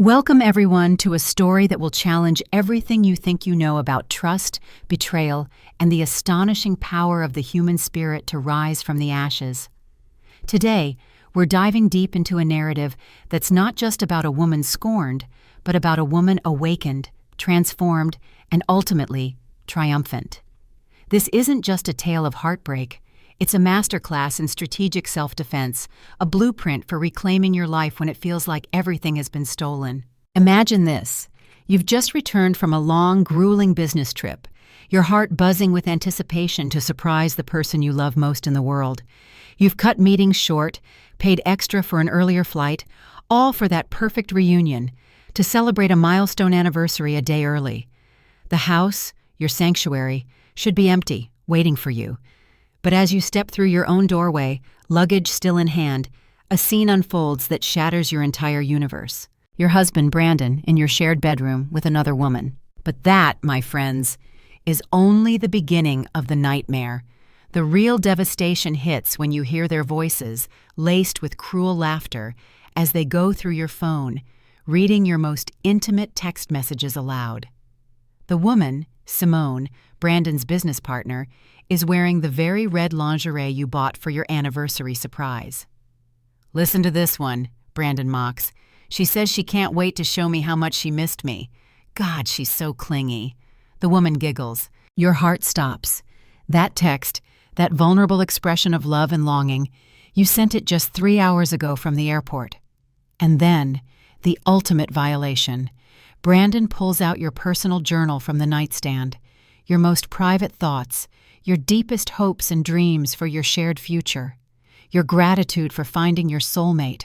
Welcome, everyone, to a story that will challenge everything you think you know about trust, betrayal, and the astonishing power of the human spirit to rise from the ashes. Today, we're diving deep into a narrative that's not just about a woman scorned, but about a woman awakened, transformed, and ultimately triumphant. This isn't just a tale of heartbreak. It's a masterclass in strategic self-defense, a blueprint for reclaiming your life when it feels like everything has been stolen. Imagine this. You've just returned from a long, grueling business trip, your heart buzzing with anticipation to surprise the person you love most in the world. You've cut meetings short, paid extra for an earlier flight, all for that perfect reunion, to celebrate a milestone anniversary a day early. The house, your sanctuary, should be empty, waiting for you. But as you step through your own doorway, luggage still in hand, a scene unfolds that shatters your entire universe. Your husband, Brandon, in your shared bedroom with another woman. But that, my friends, is only the beginning of the nightmare. The real devastation hits when you hear their voices, laced with cruel laughter, as they go through your phone, reading your most intimate text messages aloud. The woman, Simone, Brandon's business partner, is wearing the very red lingerie you bought for your anniversary surprise. "Listen to this one," Brandon mocks. "She says she can't wait to show me how much she missed me. God, she's so clingy." The woman giggles. Your heart stops. That text, that vulnerable expression of love and longing, you sent it just 3 hours ago from the airport. And then, the ultimate violation. Brandon pulls out your personal journal from the nightstand, your most private thoughts, your deepest hopes and dreams for your shared future, your gratitude for finding your soulmate.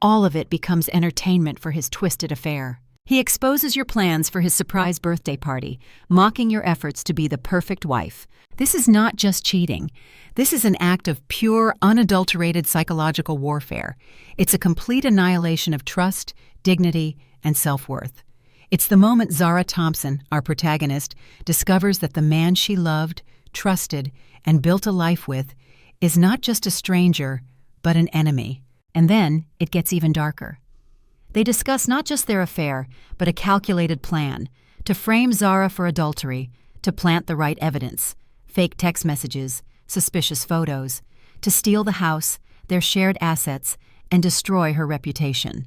All of it becomes entertainment for his twisted affair. He exposes your plans for his surprise birthday party, mocking your efforts to be the perfect wife. This is not just cheating. This is an act of pure, unadulterated psychological warfare. It's a complete annihilation of trust, dignity, and self-worth. It's the moment Zara Thompson, our protagonist, discovers that the man she loved, trusted, and built a life with is not just a stranger, but an enemy. And then it gets even darker. They discuss not just their affair, but a calculated plan to frame Zara for adultery, to plant the right evidence, fake text messages, suspicious photos, to steal the house, their shared assets, and destroy her reputation.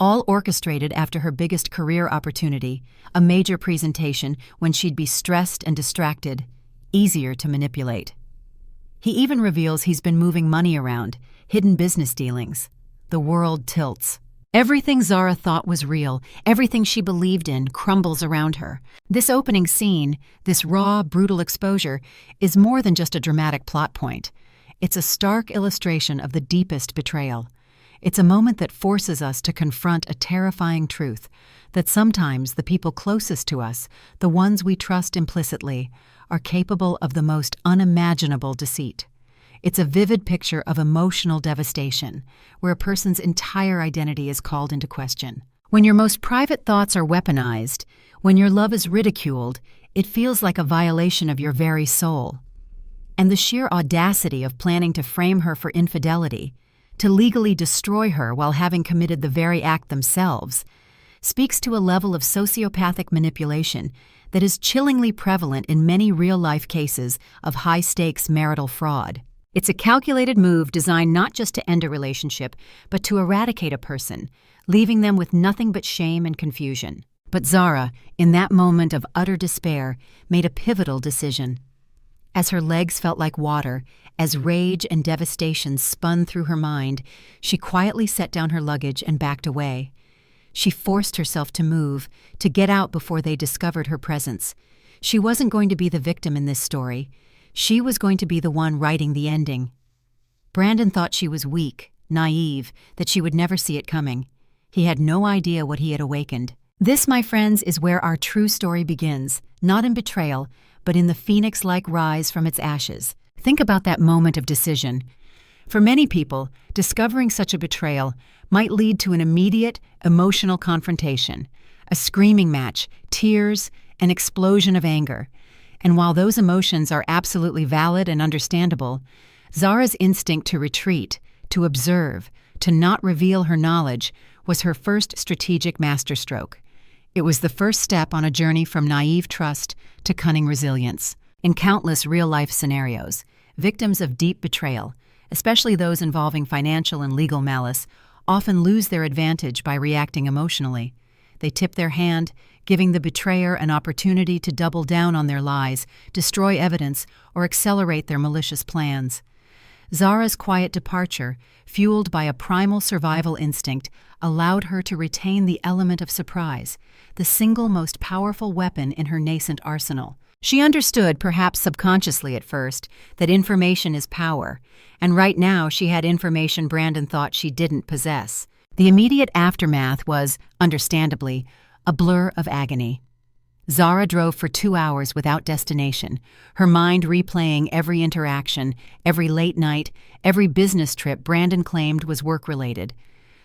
All orchestrated after her biggest career opportunity, a major presentation when she'd be stressed and distracted, easier to manipulate. He even reveals he's been moving money around, hidden business dealings. The world tilts. Everything Zara thought was real, everything she believed in, crumbles around her. This opening scene, this raw, brutal exposure, is more than just a dramatic plot point. It's a stark illustration of the deepest betrayal. It's a moment that forces us to confront a terrifying truth, that sometimes the people closest to us, the ones we trust implicitly, are capable of the most unimaginable deceit. It's a vivid picture of emotional devastation, where a person's entire identity is called into question. When your most private thoughts are weaponized, when your love is ridiculed, it feels like a violation of your very soul. And the sheer audacity of planning to frame her for infidelity, to legally destroy her while having committed the very act themselves, speaks to a level of sociopathic manipulation that is chillingly prevalent in many real-life cases of high-stakes marital fraud. It's a calculated move designed not just to end a relationship, but to eradicate a person, leaving them with nothing but shame and confusion. But Zara, in that moment of utter despair, made a pivotal decision. As her legs felt like water, as rage and devastation spun through her mind, she quietly set down her luggage and backed away. She forced herself to move, to get out before they discovered her presence. She wasn't going to be the victim in this story. She was going to be the one writing the ending. Brandon thought she was weak, naive, that she would never see it coming. He had no idea what he had awakened. This, my friends, is where our true story begins, not in betrayal, but in the phoenix-like rise from its ashes. Think about that moment of decision. For many people, discovering such a betrayal might lead to an immediate, emotional confrontation, a screaming match, tears, an explosion of anger. And while those emotions are absolutely valid and understandable, Zara's instinct to retreat, to observe, to not reveal her knowledge was her first strategic masterstroke. It was the first step on a journey from naive trust to cunning resilience. In countless real-life scenarios, victims of deep betrayal, especially those involving financial and legal malice, often lose their advantage by reacting emotionally. They tip their hand, giving the betrayer an opportunity to double down on their lies, destroy evidence, or accelerate their malicious plans. Zara's quiet departure, fueled by a primal survival instinct, allowed her to retain the element of surprise, the single most powerful weapon in her nascent arsenal. She understood, perhaps subconsciously at first, that information is power, and right now she had information Brandon thought she didn't possess. The immediate aftermath was, understandably, a blur of agony. Zara drove for 2 hours without destination, her mind replaying every interaction, every late night, every business trip Brandon claimed was work-related.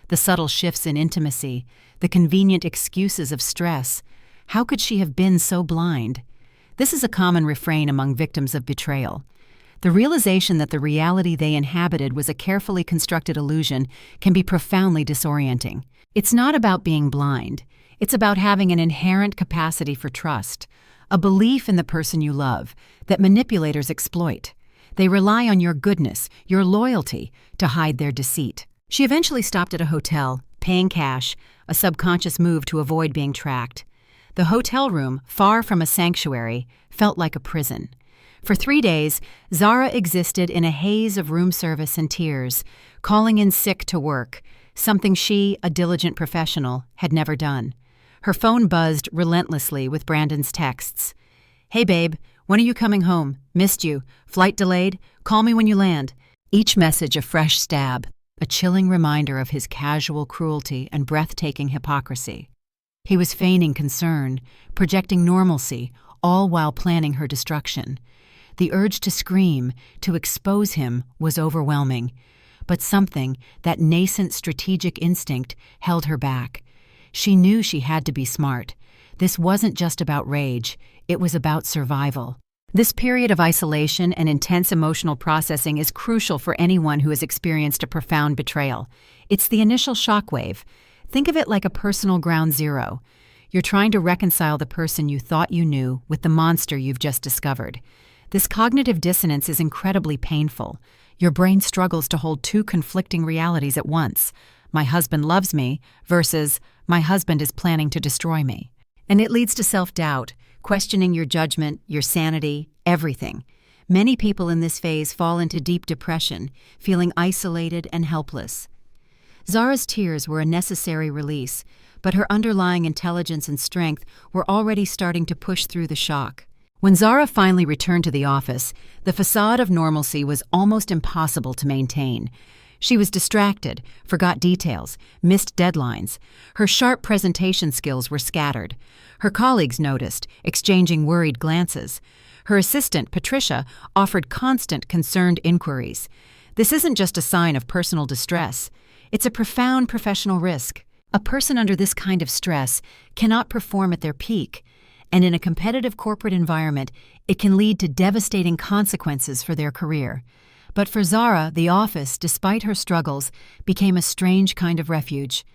The subtle shifts in intimacy, the convenient excuses of stress. How could she have been so blind? This is a common refrain among victims of betrayal. The realization that the reality they inhabited was a carefully constructed illusion can be profoundly disorienting. It's not about being blind. It's about having an inherent capacity for trust, a belief in the person you love that manipulators exploit. They rely on your goodness, your loyalty, to hide their deceit. She eventually stopped at a hotel, paying cash, a subconscious move to avoid being tracked. The hotel room, far from a sanctuary, felt like a prison. For 3 days, Zara existed in a haze of room service and tears, calling in sick to work, something she, a diligent professional, had never done. Her phone buzzed relentlessly with Brandon's texts. "Hey babe, when are you coming home? Missed you. Flight delayed? Call me when you land." Each message a fresh stab, a chilling reminder of his casual cruelty and breathtaking hypocrisy. He was feigning concern, projecting normalcy, all while planning her destruction. The urge to scream, to expose him, was overwhelming. But something, that nascent strategic instinct, held her back. She knew she had to be smart. This wasn't just about rage, it was about survival. This period of isolation and intense emotional processing is crucial for anyone who has experienced a profound betrayal. It's the initial shockwave. Think of it like a personal ground zero. You're trying to reconcile the person you thought you knew with the monster you've just discovered. This cognitive dissonance is incredibly painful. Your brain struggles to hold two conflicting realities at once. My husband loves me versus my husband is planning to destroy me. And it leads to self-doubt, questioning your judgment, your sanity, everything. Many people in this phase fall into deep depression, feeling isolated and helpless. Zara's tears were a necessary release, but her underlying intelligence and strength were already starting to push through the shock. When Zara finally returned to the office, the facade of normalcy was almost impossible to maintain. She was distracted, forgot details, missed deadlines. Her sharp presentation skills were scattered. Her colleagues noticed, exchanging worried glances. Her assistant, Patricia, offered constant, concerned inquiries. This isn't just a sign of personal distress. It's a profound professional risk. A person under this kind of stress cannot perform at their peak, and in a competitive corporate environment, it can lead to devastating consequences for their career. But for Zara, the office, despite her struggles, became a strange kind of refuge.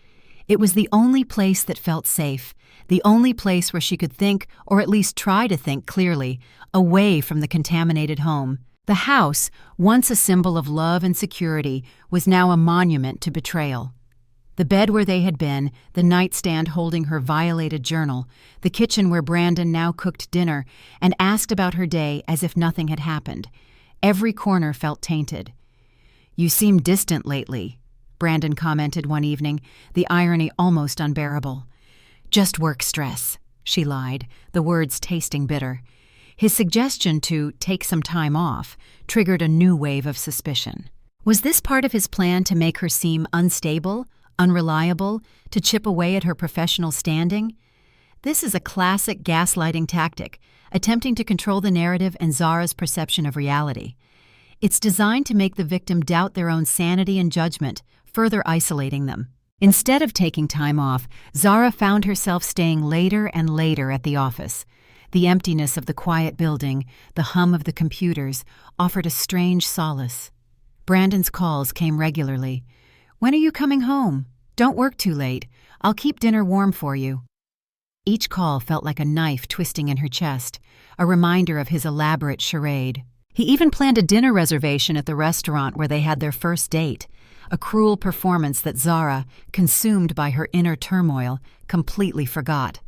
It was the only place that felt safe, the only place where she could think, or at least try to think clearly, away from the contaminated home. The house, once a symbol of love and security, was now a monument to betrayal. The bed where they had been, the nightstand holding her violated journal, the kitchen where Brandon now cooked dinner and asked about her day as if nothing had happened. Every corner felt tainted. "You seem distant lately," Brandon commented one evening, the irony almost unbearable. "Just work stress," she lied, the words tasting bitter. His suggestion to take some time off triggered a new wave of suspicion. Was this part of his plan to make her seem unstable, unreliable, to chip away at her professional standing? This is a classic gaslighting tactic, attempting to control the narrative and Zara's perception of reality. It's designed to make the victim doubt their own sanity and judgment, further isolating them. Instead of taking time off, Zara found herself staying later and later at the office. The emptiness of the quiet building, the hum of the computers, offered a strange solace. Brandon's calls came regularly. "When are you coming home? Don't work too late. I'll keep dinner warm for you. Each call felt like a knife twisting in her chest, a reminder of his elaborate charade. He even planned a dinner reservation at the restaurant where they had their first date, a cruel performance that Zara, consumed by her inner turmoil, completely forgot.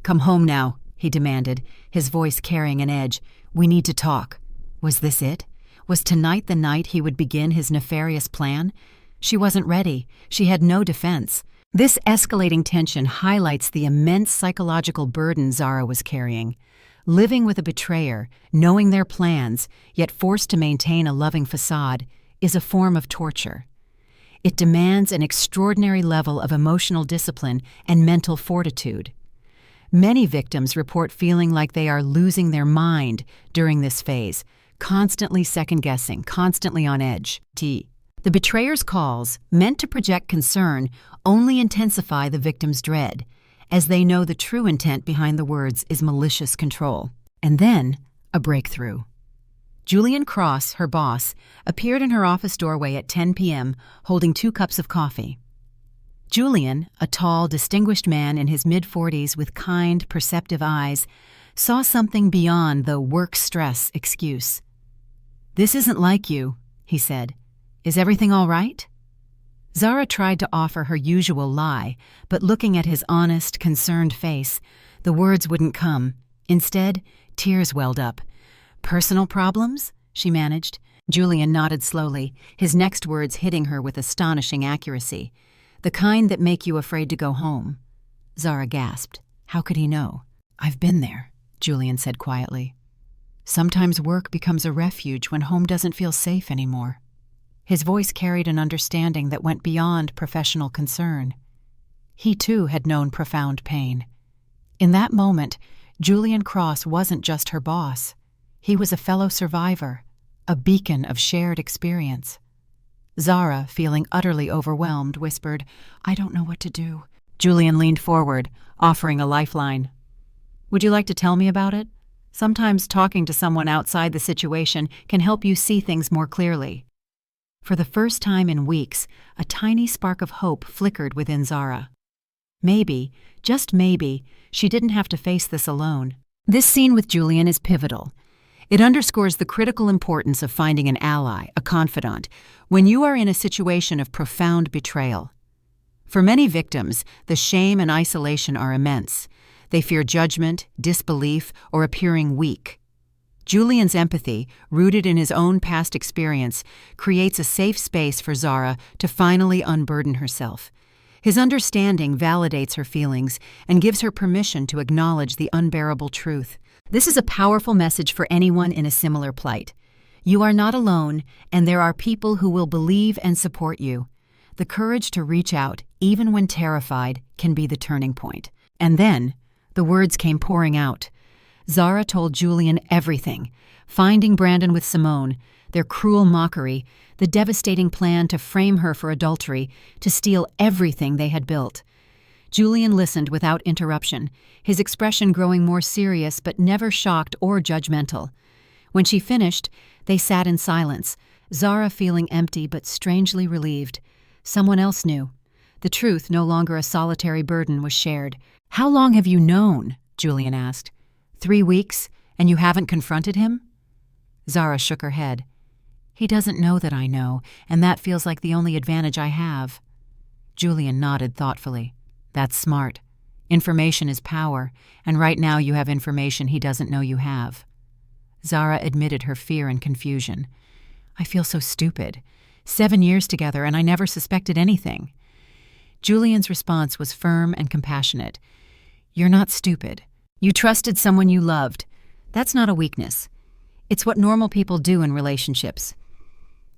"Come home now," he demanded, his voice carrying an edge. "We need to talk." Was this it? Was tonight the night he would begin his nefarious plan? She wasn't ready. She had no defense. This escalating tension highlights the immense psychological burden Zara was carrying. Living with a betrayer, knowing their plans, yet forced to maintain a loving facade, is a form of torture. It demands an extraordinary level of emotional discipline and mental fortitude. Many victims report feeling like they are losing their mind during this phase, constantly second-guessing, constantly on edge. The betrayer's calls, meant to project concern, only intensify the victim's dread, as they know the true intent behind the words is malicious control. And then, a breakthrough. Julian Cross, her boss, appeared in her office doorway at 10 p.m. holding 2 cups of coffee. Julian, a tall, distinguished man in his mid-40s with kind, perceptive eyes, saw something beyond the work stress excuse. "This isn't like you," he said. "Is everything all right?" Zara tried to offer her usual lie, but looking at his honest, concerned face, the words wouldn't come. Instead, tears welled up. "Personal problems?" she managed. Julian nodded slowly, his next words hitting her with astonishing accuracy. "The kind that make you afraid to go home." Zara gasped. How could he know? "I've been there," Julian said quietly. "Sometimes work becomes a refuge when home doesn't feel safe anymore." His voice carried an understanding that went beyond professional concern. He too had known profound pain. In that moment, Julian Cross wasn't just her boss. He was a fellow survivor, a beacon of shared experience. Zara, feeling utterly overwhelmed, whispered, "I don't know what to do." Julian leaned forward, offering a lifeline. "Would you like to tell me about it? Sometimes talking to someone outside the situation can help you see things more clearly." For the first time in weeks, a tiny spark of hope flickered within Zara. Maybe, just maybe, she didn't have to face this alone. This scene with Julian is pivotal. It underscores the critical importance of finding an ally, a confidant, when you are in a situation of profound betrayal. For many victims, the shame and isolation are immense. They fear judgment, disbelief, or appearing weak. Julian's empathy, rooted in his own past experience, creates a safe space for Zara to finally unburden herself. His understanding validates her feelings and gives her permission to acknowledge the unbearable truth. This is a powerful message for anyone in a similar plight. You are not alone, and there are people who will believe and support you. The courage to reach out, even when terrified, can be the turning point. And then, the words came pouring out. Zara told Julian everything, finding Brandon with Simone, their cruel mockery, the devastating plan to frame her for adultery, to steal everything they had built. Julian listened without interruption, his expression growing more serious but never shocked or judgmental. When she finished, they sat in silence, Zara feeling empty but strangely relieved. Someone else knew. The truth, no longer a solitary burden, was shared. "How long have you known?" Julian asked. 3 weeks, and you haven't confronted him?" Zara shook her head. "He doesn't know that I know, and that feels like the only advantage I have." Julian nodded thoughtfully. "That's smart. Information is power, and right now you have information he doesn't know you have." Zara admitted her fear and confusion. "I feel so stupid. 7 years together, and I never suspected anything." Julian's response was firm and compassionate. "You're not stupid. You trusted someone you loved. That's not a weakness. It's what normal people do in relationships."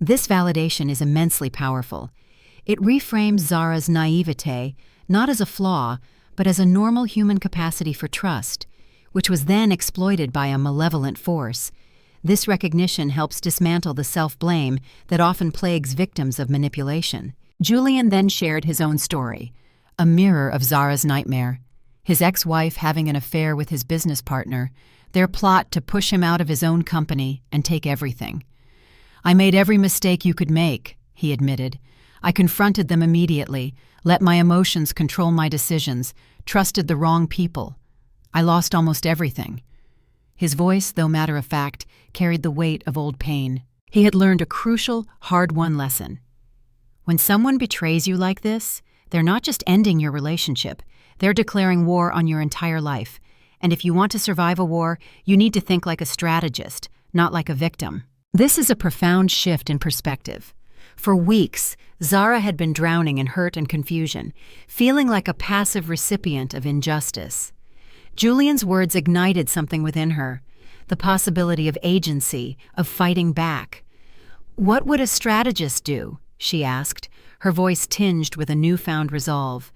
This validation is immensely powerful. It reframes Zara's naivete not as a flaw, but as a normal human capacity for trust, which was then exploited by a malevolent force. This recognition helps dismantle the self-blame that often plagues victims of manipulation. Julian then shared his own story, a mirror of Zara's nightmare. His ex-wife having an affair with his business partner, their plot to push him out of his own company and take everything. "I made every mistake you could make," he admitted. I confronted them immediately, let my emotions control my decisions, trusted the wrong people. I lost almost everything." His voice, though matter-of-fact, carried the weight of old pain. He had learned a crucial, hard-won lesson. When someone betrays you like this, they're not just ending your relationship, they're declaring war on your entire life. And if you want to survive a war, you need to think like a strategist, not like a victim. This is a profound shift in perspective. For weeks, Zara had been drowning in hurt and confusion, feeling like a passive recipient of injustice. Julian's words ignited something within her, the possibility of agency, of fighting back. "What would a strategist do?" she asked, her voice tinged with a newfound resolve.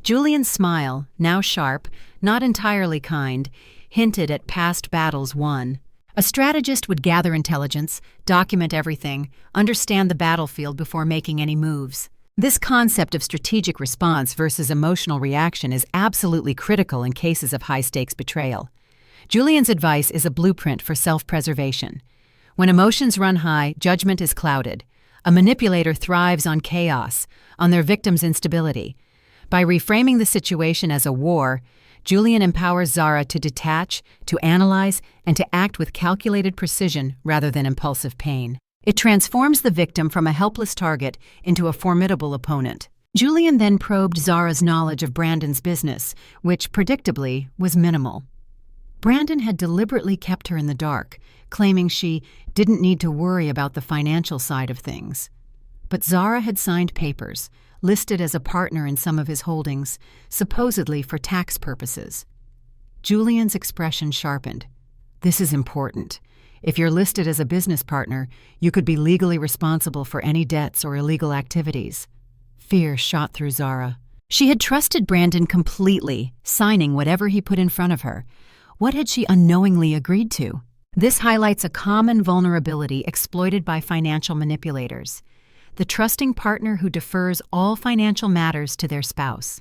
Julian's smile, now sharp, not entirely kind, hinted at past battles won. A strategist would gather intelligence, document everything, understand the battlefield before making any moves. This concept of strategic response versus emotional reaction is absolutely critical in cases of high-stakes betrayal. Julian's advice is a blueprint for self-preservation. When emotions run high, judgment is clouded. A manipulator thrives on chaos, on their victim's instability. By reframing the situation as a war, Julian empowers Zara to detach, to analyze, and to act with calculated precision rather than impulsive pain. It transforms the victim from a helpless target into a formidable opponent. Julian then probed Zara's knowledge of Brandon's business, which, predictably, was minimal. Brandon had deliberately kept her in the dark, claiming she didn't need to worry about the financial side of things. But Zara had signed papers, listed as a partner in some of his holdings, supposedly for tax purposes. Julian's expression sharpened. "This is important. If you're listed as a business partner, you could be legally responsible for any debts or illegal activities." Fear shot through Zara. She had trusted Brandon completely, signing whatever he put in front of her. What had she unknowingly agreed to? This highlights a common vulnerability exploited by financial manipulators: the trusting partner who defers all financial matters to their spouse.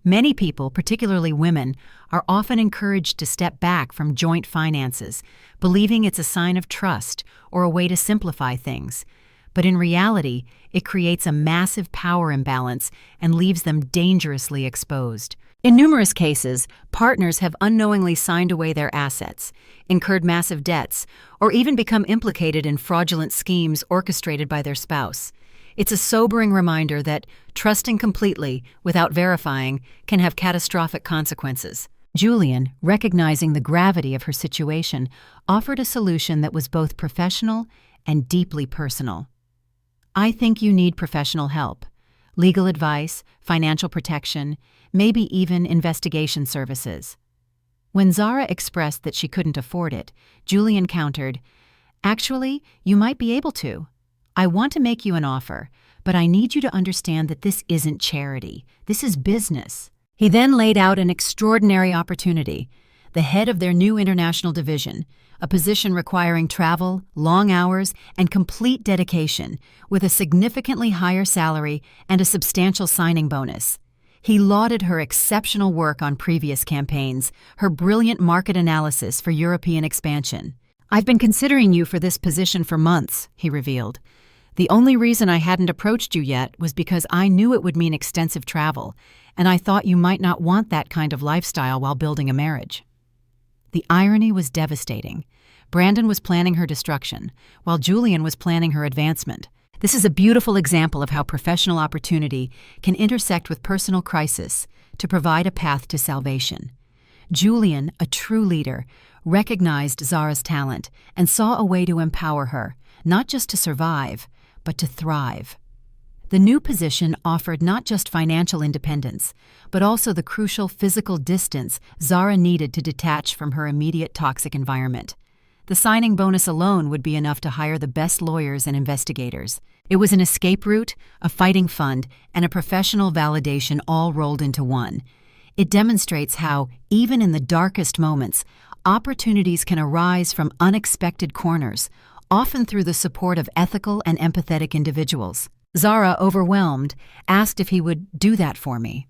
Many people, particularly women, are often encouraged to step back from joint finances, believing it's a sign of trust or a way to simplify things. But in reality, it creates a massive power imbalance and leaves them dangerously exposed. In numerous cases, partners have unknowingly signed away their assets, incurred massive debts, or even become implicated in fraudulent schemes orchestrated by their spouse. It's a sobering reminder that trusting completely without verifying can have catastrophic consequences. Julian, recognizing the gravity of her situation, offered a solution that was both professional and deeply personal. "I think you need professional help. Legal advice, financial protection, maybe even investigation services." When Zara expressed that she couldn't afford it, Julian countered, "Actually, you might be able to. I want to make you an offer, but I need you to understand that this isn't charity. This is business." He then laid out an extraordinary opportunity: the head of their new international division, a position requiring travel, long hours, and complete dedication, with a significantly higher salary and a substantial signing bonus. He lauded her exceptional work on previous campaigns, her brilliant market analysis for European expansion. "I've been considering you for this position for months," he revealed. "The only reason I hadn't approached you yet was because I knew it would mean extensive travel, and I thought you might not want that kind of lifestyle while building a marriage." The irony was devastating. Brandon was planning her destruction, while Julian was planning her advancement. This is a beautiful example of how professional opportunity can intersect with personal crisis to provide a path to salvation. Julian, a true leader, recognized Zara's talent and saw a way to empower her, not just to survive, but to thrive. The new position offered not just financial independence, but also the crucial physical distance Zara needed to detach from her immediate toxic environment. The signing bonus alone would be enough to hire the best lawyers and investigators. It was an escape route, a fighting fund, and a professional validation all rolled into one. It demonstrates how, even in the darkest moments, opportunities can arise from unexpected corners, often through the support of ethical and empathetic individuals. Zara, overwhelmed, asked if he would do that for me.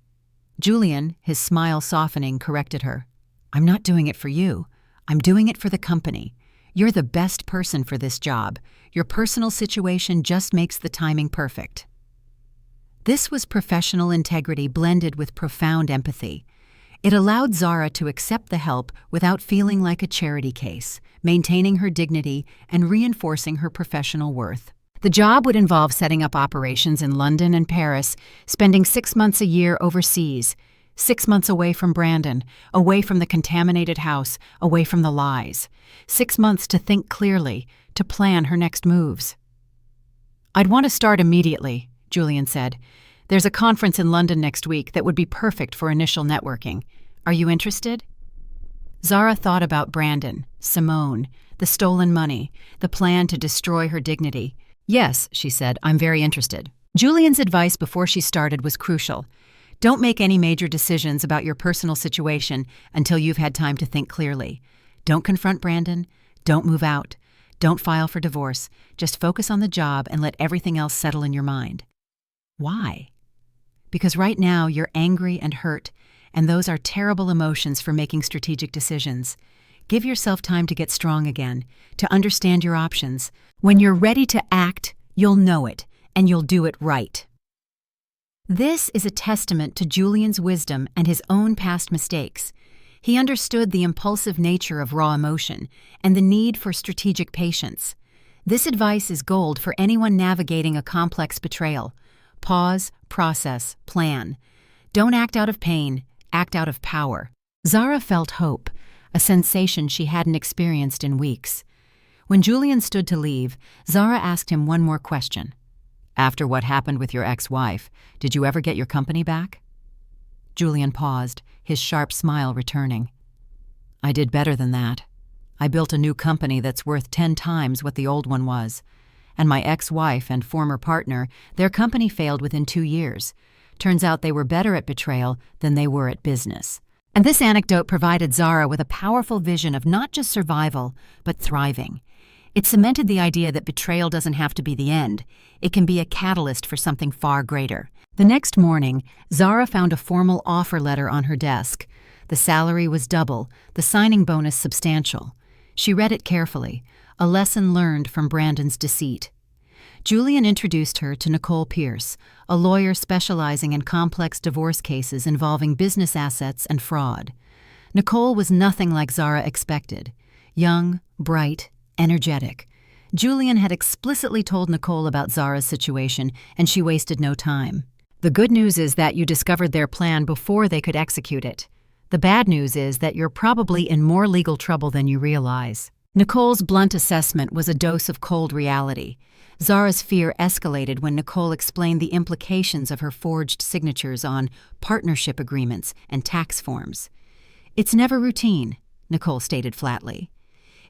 Julian, his smile softening, corrected her. "I'm not doing it for you. I'm doing it for the company. You're the best person for this job. Your personal situation just makes the timing perfect." This was professional integrity blended with profound empathy. It allowed Zara to accept the help without feeling like a charity case, maintaining her dignity and reinforcing her professional worth. The job would involve setting up operations in London and Paris, spending 6 months a year overseas, 6 months away from Brandon, away from the contaminated house, away from the lies. 6 months to think clearly, to plan her next moves. "I'd want to start immediately," Julian said. "There's a conference in London next week that would be perfect for initial networking. Are you interested?" Zara thought about Brandon, Simone, the stolen money, the plan to destroy her dignity. "Yes," she said, "I'm very interested." Julian's advice before she started was crucial. Don't make any major decisions about your personal situation until you've had time to think clearly. Don't confront Brandon. Don't move out. Don't file for divorce. Just focus on the job and let everything else settle in your mind. Why? Because right now you're angry and hurt, and those are terrible emotions for making strategic decisions. Give yourself time to get strong again, to understand your options. When you're ready to act, you'll know it, and you'll do it right. This is a testament to Julian's wisdom and his own past mistakes. He understood the impulsive nature of raw emotion and the need for strategic patience. This advice is gold for anyone navigating a complex betrayal. Pause, process, plan. Don't act out of pain, act out of power. Zara felt hope, a sensation she hadn't experienced in weeks. When Julian stood to leave, Zara asked him one more question. "After what happened with your ex-wife, did you ever get your company back?" Julian paused, his sharp smile returning. "I did better than that. I built a new company that's worth 10 times what the old one was. And my ex-wife and former partner, their company failed within 2 years. Turns out they were better at betrayal than they were at business." And this anecdote provided Zara with a powerful vision of not just survival, but thriving. It cemented the idea that betrayal doesn't have to be the end. It can be a catalyst for something far greater. The next morning, Zara found a formal offer letter on her desk. The salary was double, the signing bonus substantial. She read it carefully, a lesson learned from Brandon's deceit. Julian introduced her to Nicole Pierce, a lawyer specializing in complex divorce cases involving business assets and fraud. Nicole was nothing like Zara expected. Young, bright, energetic. Julian had explicitly told Nicole about Zara's situation, and she wasted no time. "The good news is that you discovered their plan before they could execute it. The bad news is that you're probably in more legal trouble than you realize." Nicole's blunt assessment was a dose of cold reality. Zara's fear escalated when Nicole explained the implications of her forged signatures on partnership agreements and tax forms. "It's never routine," Nicole stated flatly.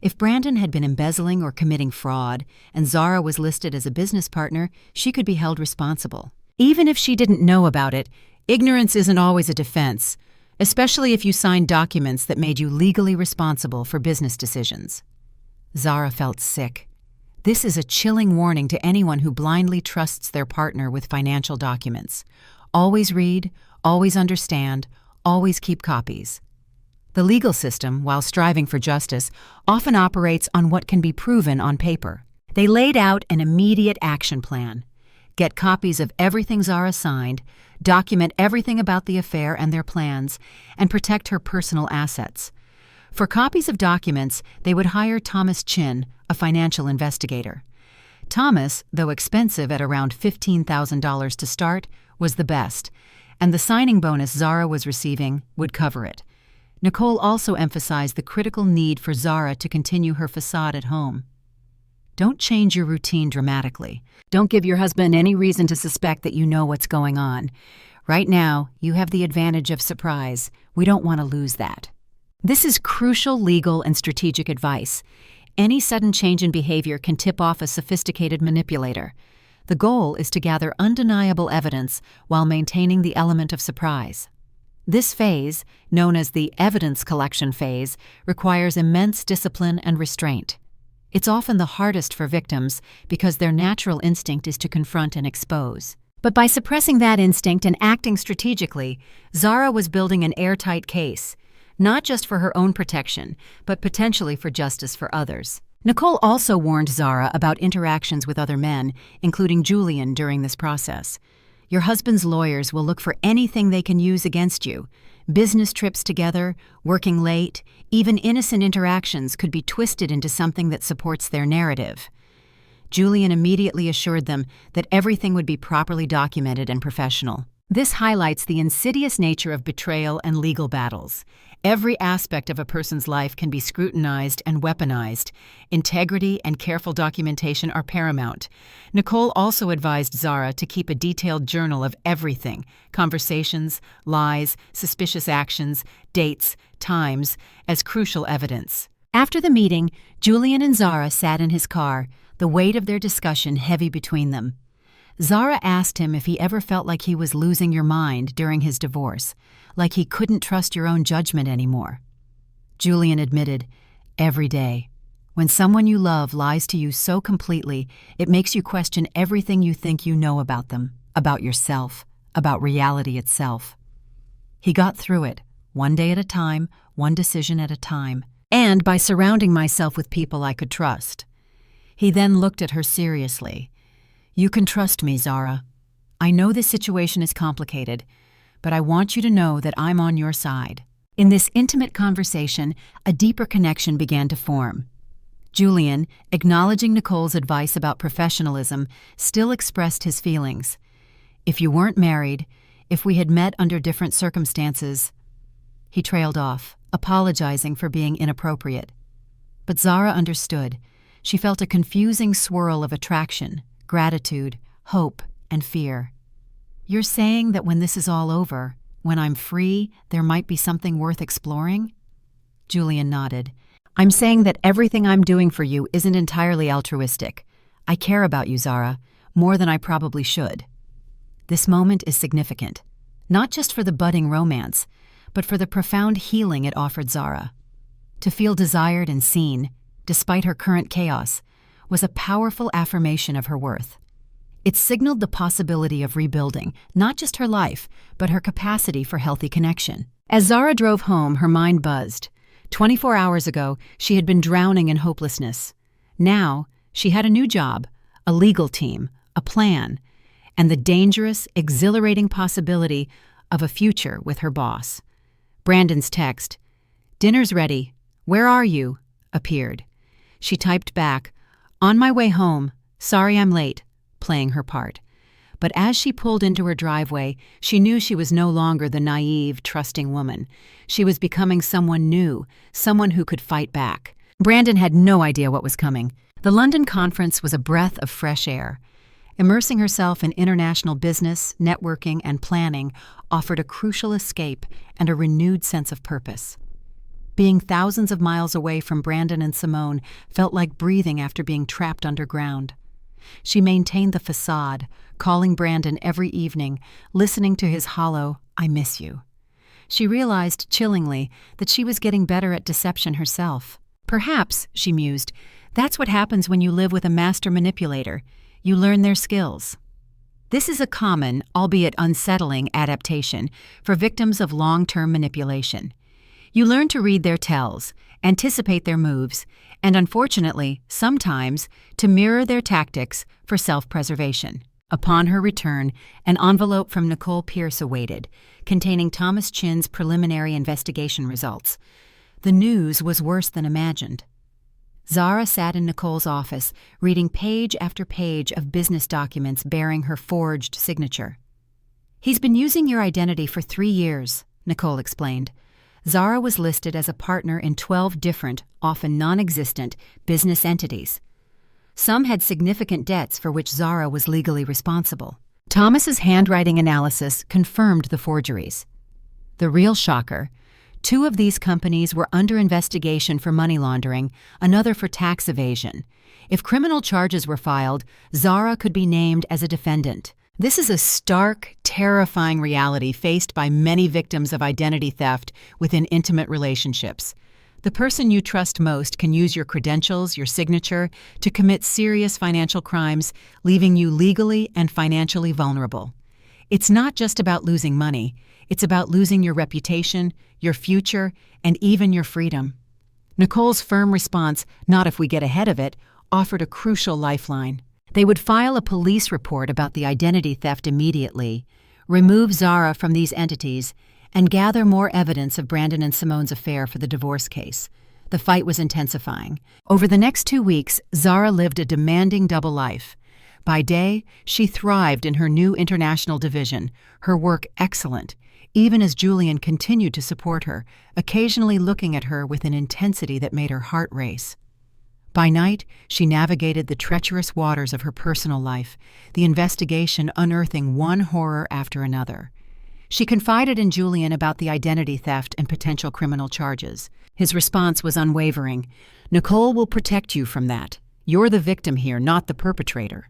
If Brandon had been embezzling or committing fraud, and Zara was listed as a business partner, she could be held responsible. Even if she didn't know about it, ignorance isn't always a defense, especially if you signed documents that made you legally responsible for business decisions. Zara felt sick. This is a chilling warning to anyone who blindly trusts their partner with financial documents. Always read, always understand, always keep copies. The legal system, while striving for justice, often operates on what can be proven on paper. They laid out an immediate action plan. Get copies of everything Zara signed, document everything about the affair and their plans, and protect her personal assets. For copies of documents, they would hire Thomas Chin, a financial investigator. Thomas, though expensive at around $15,000 to start, was the best, and the signing bonus Zara was receiving would cover it. Nicole also emphasized the critical need for Zara to continue her facade at home. Don't change your routine dramatically. Don't give your husband any reason to suspect that you know what's going on. Right now, you have the advantage of surprise. We don't want to lose that. This is crucial legal and strategic advice. Any sudden change in behavior can tip off a sophisticated manipulator. The goal is to gather undeniable evidence while maintaining the element of surprise. This phase, known as the evidence collection phase, requires immense discipline and restraint. It's often the hardest for victims because their natural instinct is to confront and expose. But by suppressing that instinct and acting strategically, Zara was building an airtight case, not just for her own protection, but potentially for justice for others. Nicole also warned Zara about interactions with other men, including Julian, during this process. Your husband's lawyers will look for anything they can use against you. Business trips together, working late, even innocent interactions could be twisted into something that supports their narrative. Julian immediately assured them that everything would be properly documented and professional. This highlights the insidious nature of betrayal and legal battles. Every aspect of a person's life can be scrutinized and weaponized. Integrity and careful documentation are paramount. Nicole also advised Zara to keep a detailed journal of everything: conversations, lies, suspicious actions, dates, times, as crucial evidence. After the meeting, Julian and Zara sat in his car, the weight of their discussion heavy between them. Zara asked him if he ever felt like he was losing your mind during his divorce, like he couldn't trust your own judgment anymore. Julian admitted, "Every day. When someone you love lies to you so completely, it makes you question everything you think you know about them, about yourself, about reality itself." He got through it, one day at a time, one decision at a time, and by surrounding myself with people I could trust. He then looked at her seriously. "You can trust me, Zara. I know this situation is complicated, but I want you to know that I'm on your side." In this intimate conversation, a deeper connection began to form. Julian, acknowledging Nicole's advice about professionalism, still expressed his feelings. "If you weren't married, if we had met under different circumstances—" He trailed off, apologizing for being inappropriate. But Zara understood. She felt a confusing swirl of attraction, gratitude, hope, and fear. "You're saying that when this is all over, when I'm free, there might be something worth exploring?" Julian nodded. "I'm saying that everything I'm doing for you isn't entirely altruistic. I care about you, Zara, more than I probably should." This moment is significant, not just for the budding romance, but for the profound healing it offered Zara. To feel desired and seen, despite her current chaos, was a powerful affirmation of her worth. It signaled the possibility of rebuilding, not just her life, but her capacity for healthy connection. As Zara drove home, her mind buzzed. 24 hours ago, she had been drowning in hopelessness. Now, she had a new job, a legal team, a plan, and the dangerous, exhilarating possibility of a future with her boss. Brandon's text, "Dinner's ready. Where are you?" appeared. She typed back, "On my way home. Sorry I'm late," playing her part. But as she pulled into her driveway, she knew she was no longer the naive, trusting woman. She was becoming someone new, someone who could fight back. Brandon had no idea what was coming. The London conference was a breath of fresh air. Immersing herself in international business, networking, and planning offered a crucial escape and a renewed sense of purpose. Being thousands of miles away from Brandon and Simone felt like breathing after being trapped underground. She maintained the facade, calling Brandon every evening, listening to his hollow, "I miss you." She realized, chillingly, that she was getting better at deception herself. Perhaps, she mused, that's what happens when you live with a master manipulator. You learn their skills. This is a common, albeit unsettling, adaptation for victims of long-term manipulation. You learn to read their tells, anticipate their moves, and unfortunately, sometimes, to mirror their tactics for self-preservation. Upon her return, an envelope from Nicole Pierce awaited, containing Thomas Chin's preliminary investigation results. The news was worse than imagined. Zara sat in Nicole's office, reading page after page of business documents bearing her forged signature. "He's been using your identity for 3 years," Nicole explained. Zara was listed as a partner in 12 different, often non-existent, business entities. Some had significant debts for which Zara was legally responsible. Thomas's handwriting analysis confirmed the forgeries. The real shocker: 2 of these companies were under investigation for money laundering, another for tax evasion. If criminal charges were filed, Zara could be named as a defendant. This is a stark, terrifying reality faced by many victims of identity theft within intimate relationships. The person you trust most can use your credentials, your signature, to commit serious financial crimes, leaving you legally and financially vulnerable. It's not just about losing money. It's about losing your reputation, your future, and even your freedom. Nicole's firm response, "Not if we get ahead of it," offered a crucial lifeline. They would file a police report about the identity theft immediately, remove Zara from these entities, and gather more evidence of Brandon and Simone's affair for the divorce case. The fight was intensifying. Over the next 2 weeks, Zara lived a demanding double life. By day, she thrived in her new international division, her work excellent, even as Julian continued to support her, occasionally looking at her with an intensity that made her heart race. By night, she navigated the treacherous waters of her personal life, the investigation unearthing one horror after another. She confided in Julian about the identity theft and potential criminal charges. His response was unwavering. "Nicole will protect you from that. You're the victim here, not the perpetrator."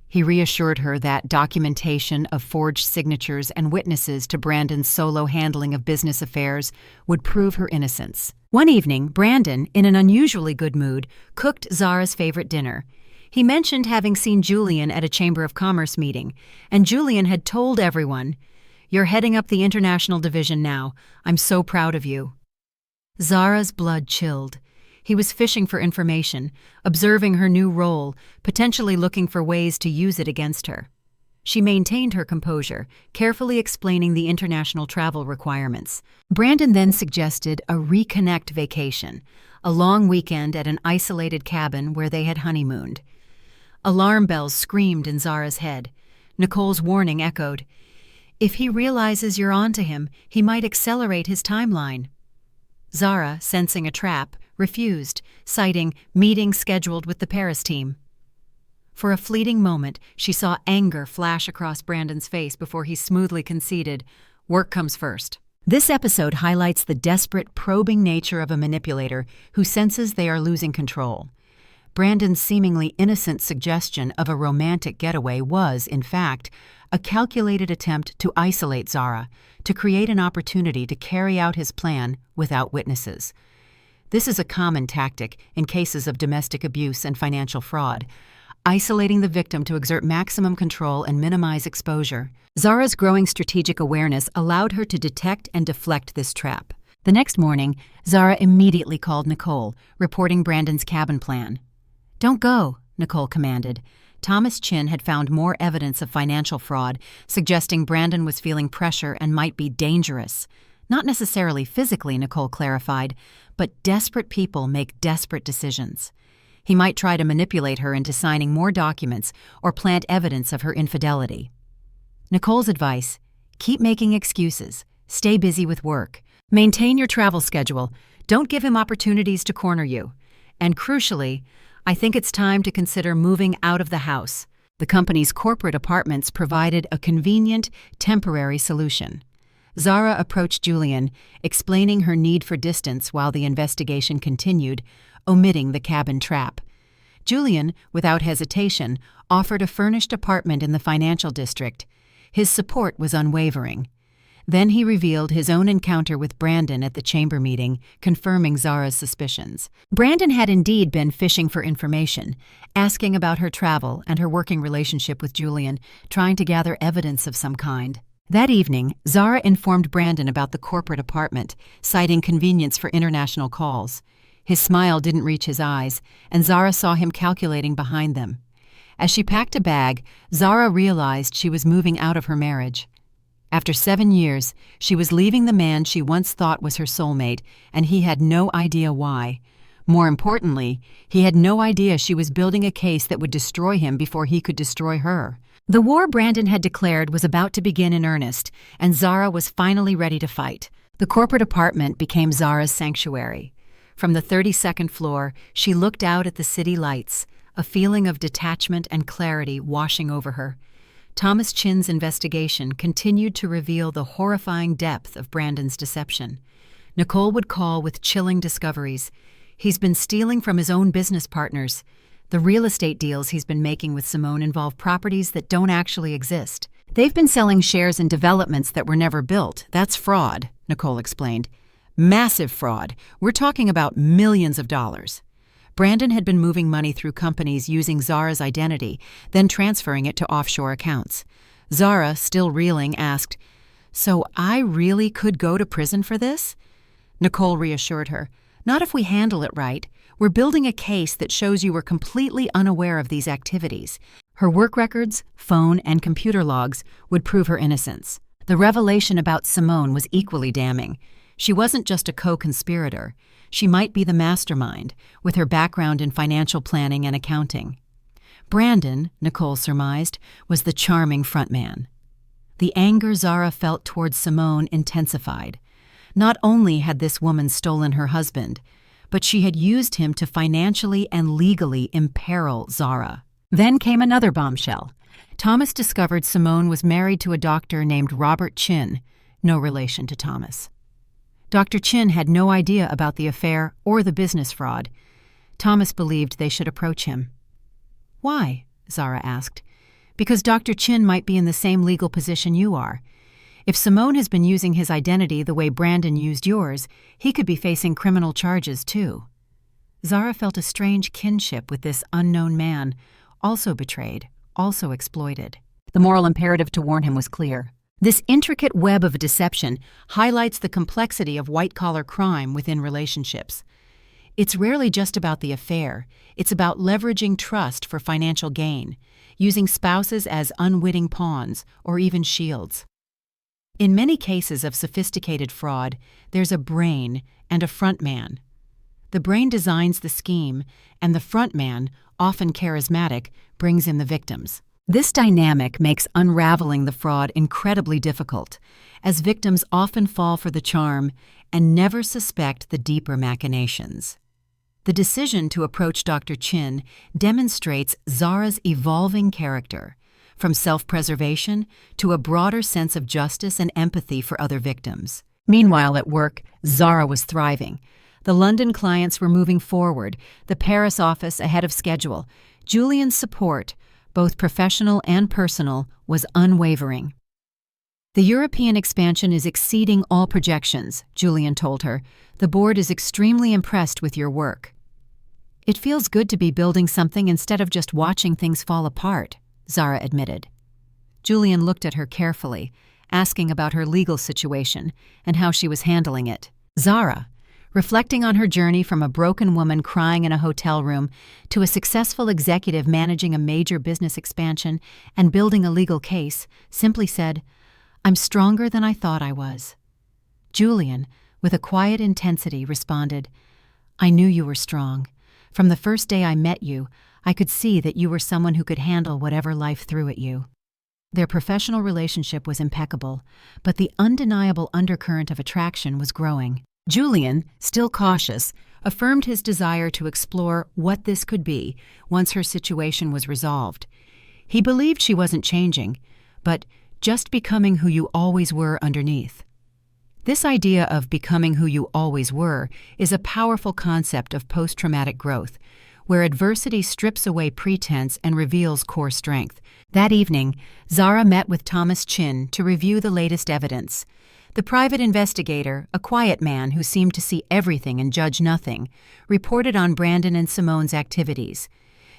He reassured her that documentation of forged signatures and witnesses to Brandon's solo handling of business affairs would prove her innocence. One evening, Brandon, in an unusually good mood, cooked Zara's favorite dinner. He mentioned having seen Julian at a Chamber of Commerce meeting, and Julian had told everyone, "You're heading up the international division now. I'm so proud of you." Zara's blood chilled. He was fishing for information, observing her new role, potentially looking for ways to use it against her. She maintained her composure, carefully explaining the international travel requirements. Brandon then suggested a reconnect vacation, a long weekend at an isolated cabin where they had honeymooned. Alarm bells screamed in Zara's head. Nicole's warning echoed. "If he realizes you're onto him, he might accelerate his timeline." Zara, sensing a trap, refused, citing meetings scheduled with the Paris team. For a fleeting moment, she saw anger flash across Brandon's face before he smoothly conceded, "Work comes first." This episode highlights the desperate, probing nature of a manipulator who senses they are losing control. Brandon's seemingly innocent suggestion of a romantic getaway was, in fact, a calculated attempt to isolate Zara, to create an opportunity to carry out his plan without witnesses. This is a common tactic in cases of domestic abuse and financial fraud, isolating the victim to exert maximum control and minimize exposure. Zara's growing strategic awareness allowed her to detect and deflect this trap. The next morning, Zara immediately called Nicole, reporting Brandon's cabin plan. "Don't go," Nicole commanded. Thomas Chin had found more evidence of financial fraud, suggesting Brandon was feeling pressure and might be dangerous. Not necessarily physically, Nicole clarified, but desperate people make desperate decisions. He might try to manipulate her into signing more documents or plant evidence of her infidelity. Nicole's advice: keep making excuses, stay busy with work, maintain your travel schedule, don't give him opportunities to corner you. And crucially, I think it's time to consider moving out of the house. The company's corporate apartments provided a convenient, temporary solution. Zara approached Julian, explaining her need for distance while the investigation continued, omitting the cabin trap. Julian, without hesitation, offered a furnished apartment in the financial district. His support was unwavering. Then he revealed his own encounter with Brandon at the chamber meeting, confirming Zara's suspicions. Brandon had indeed been fishing for information, asking about her travel and her working relationship with Julian, trying to gather evidence of some kind. That evening, Zara informed Brandon about the corporate apartment, citing convenience for international calls. His smile didn't reach his eyes, and Zara saw him calculating behind them. As she packed a bag, Zara realized she was moving out of her marriage. After 7 years, she was leaving the man she once thought was her soulmate, and he had no idea why. More importantly, he had no idea she was building a case that would destroy him before he could destroy her. The war Brandon had declared was about to begin in earnest, and Zara was finally ready to fight. The corporate apartment became Zara's sanctuary. From the 32nd floor, she looked out at the city lights, a feeling of detachment and clarity washing over her. Thomas Chin's investigation continued to reveal the horrifying depth of Brandon's deception. Nicole would call with chilling discoveries. He's been stealing from his own business partners. The real estate deals he's been making with Simone involve properties that don't actually exist. They've been selling shares in developments that were never built. That's fraud, Nicole explained. Massive fraud. We're talking about millions of dollars. Brandon had been moving money through companies using Zara's identity, then transferring it to offshore accounts. Zara, still reeling, asked, "So I really could go to prison for this?" Nicole reassured her, Not if we handle it right. We're building a case that shows you were completely unaware of these activities. Her work records, phone, and computer logs would prove her innocence. The revelation about Simone was equally damning. She wasn't just a co-conspirator. She might be the mastermind, with her background in financial planning and accounting. Brandon, Nicole surmised, was the charming frontman. The anger Zara felt towards Simone intensified. Not only had this woman stolen her husband, but she had used him to financially and legally imperil Zara. Then came another bombshell. Thomas discovered Simone was married to a doctor named Robert Chin, no relation to Thomas. Dr. Chin had no idea about the affair or the business fraud. Thomas believed they should approach him. Why? Zara asked. Because Dr. Chin might be in the same legal position you are. If Simone has been using his identity the way Brandon used yours, he could be facing criminal charges too. Zara felt a strange kinship with this unknown man, also betrayed, also exploited. The moral imperative to warn him was clear. This intricate web of deception highlights the complexity of white-collar crime within relationships. It's rarely just about the affair. It's about leveraging trust for financial gain, using spouses as unwitting pawns or even shields. In many cases of sophisticated fraud, there's a brain and a front man. The brain designs the scheme, and the front man, often charismatic, brings in the victims. This dynamic makes unraveling the fraud incredibly difficult, as victims often fall for the charm and never suspect the deeper machinations. The decision to approach Dr. Chin demonstrates Zara's evolving character, from self-preservation to a broader sense of justice and empathy for other victims. Meanwhile, at work, Zara was thriving. The London clients were moving forward, the Paris office ahead of schedule. Julian's support, both professional and personal, was unwavering. The European expansion is exceeding all projections, Julian told her. The board is extremely impressed with your work. It feels good to be building something instead of just watching things fall apart, Zara admitted. Julian looked at her carefully, asking about her legal situation and how she was handling it. Zara, reflecting on her journey from a broken woman crying in a hotel room to a successful executive managing a major business expansion and building a legal case, simply said, "I'm stronger than I thought I was." Julian, with a quiet intensity, responded, "I knew you were strong. From the first day I met you, I could see that you were someone who could handle whatever life threw at you." Their professional relationship was impeccable, but the undeniable undercurrent of attraction was growing. Julian, still cautious, affirmed his desire to explore what this could be once her situation was resolved. He believed she wasn't changing, but just becoming who you always were underneath. This idea of becoming who you always were is a powerful concept of post-traumatic growth, where adversity strips away pretense and reveals core strength. That evening, Zara met with Thomas Chin to review the latest evidence. The private investigator, a quiet man who seemed to see everything and judge nothing, reported on Brandon and Simone's activities.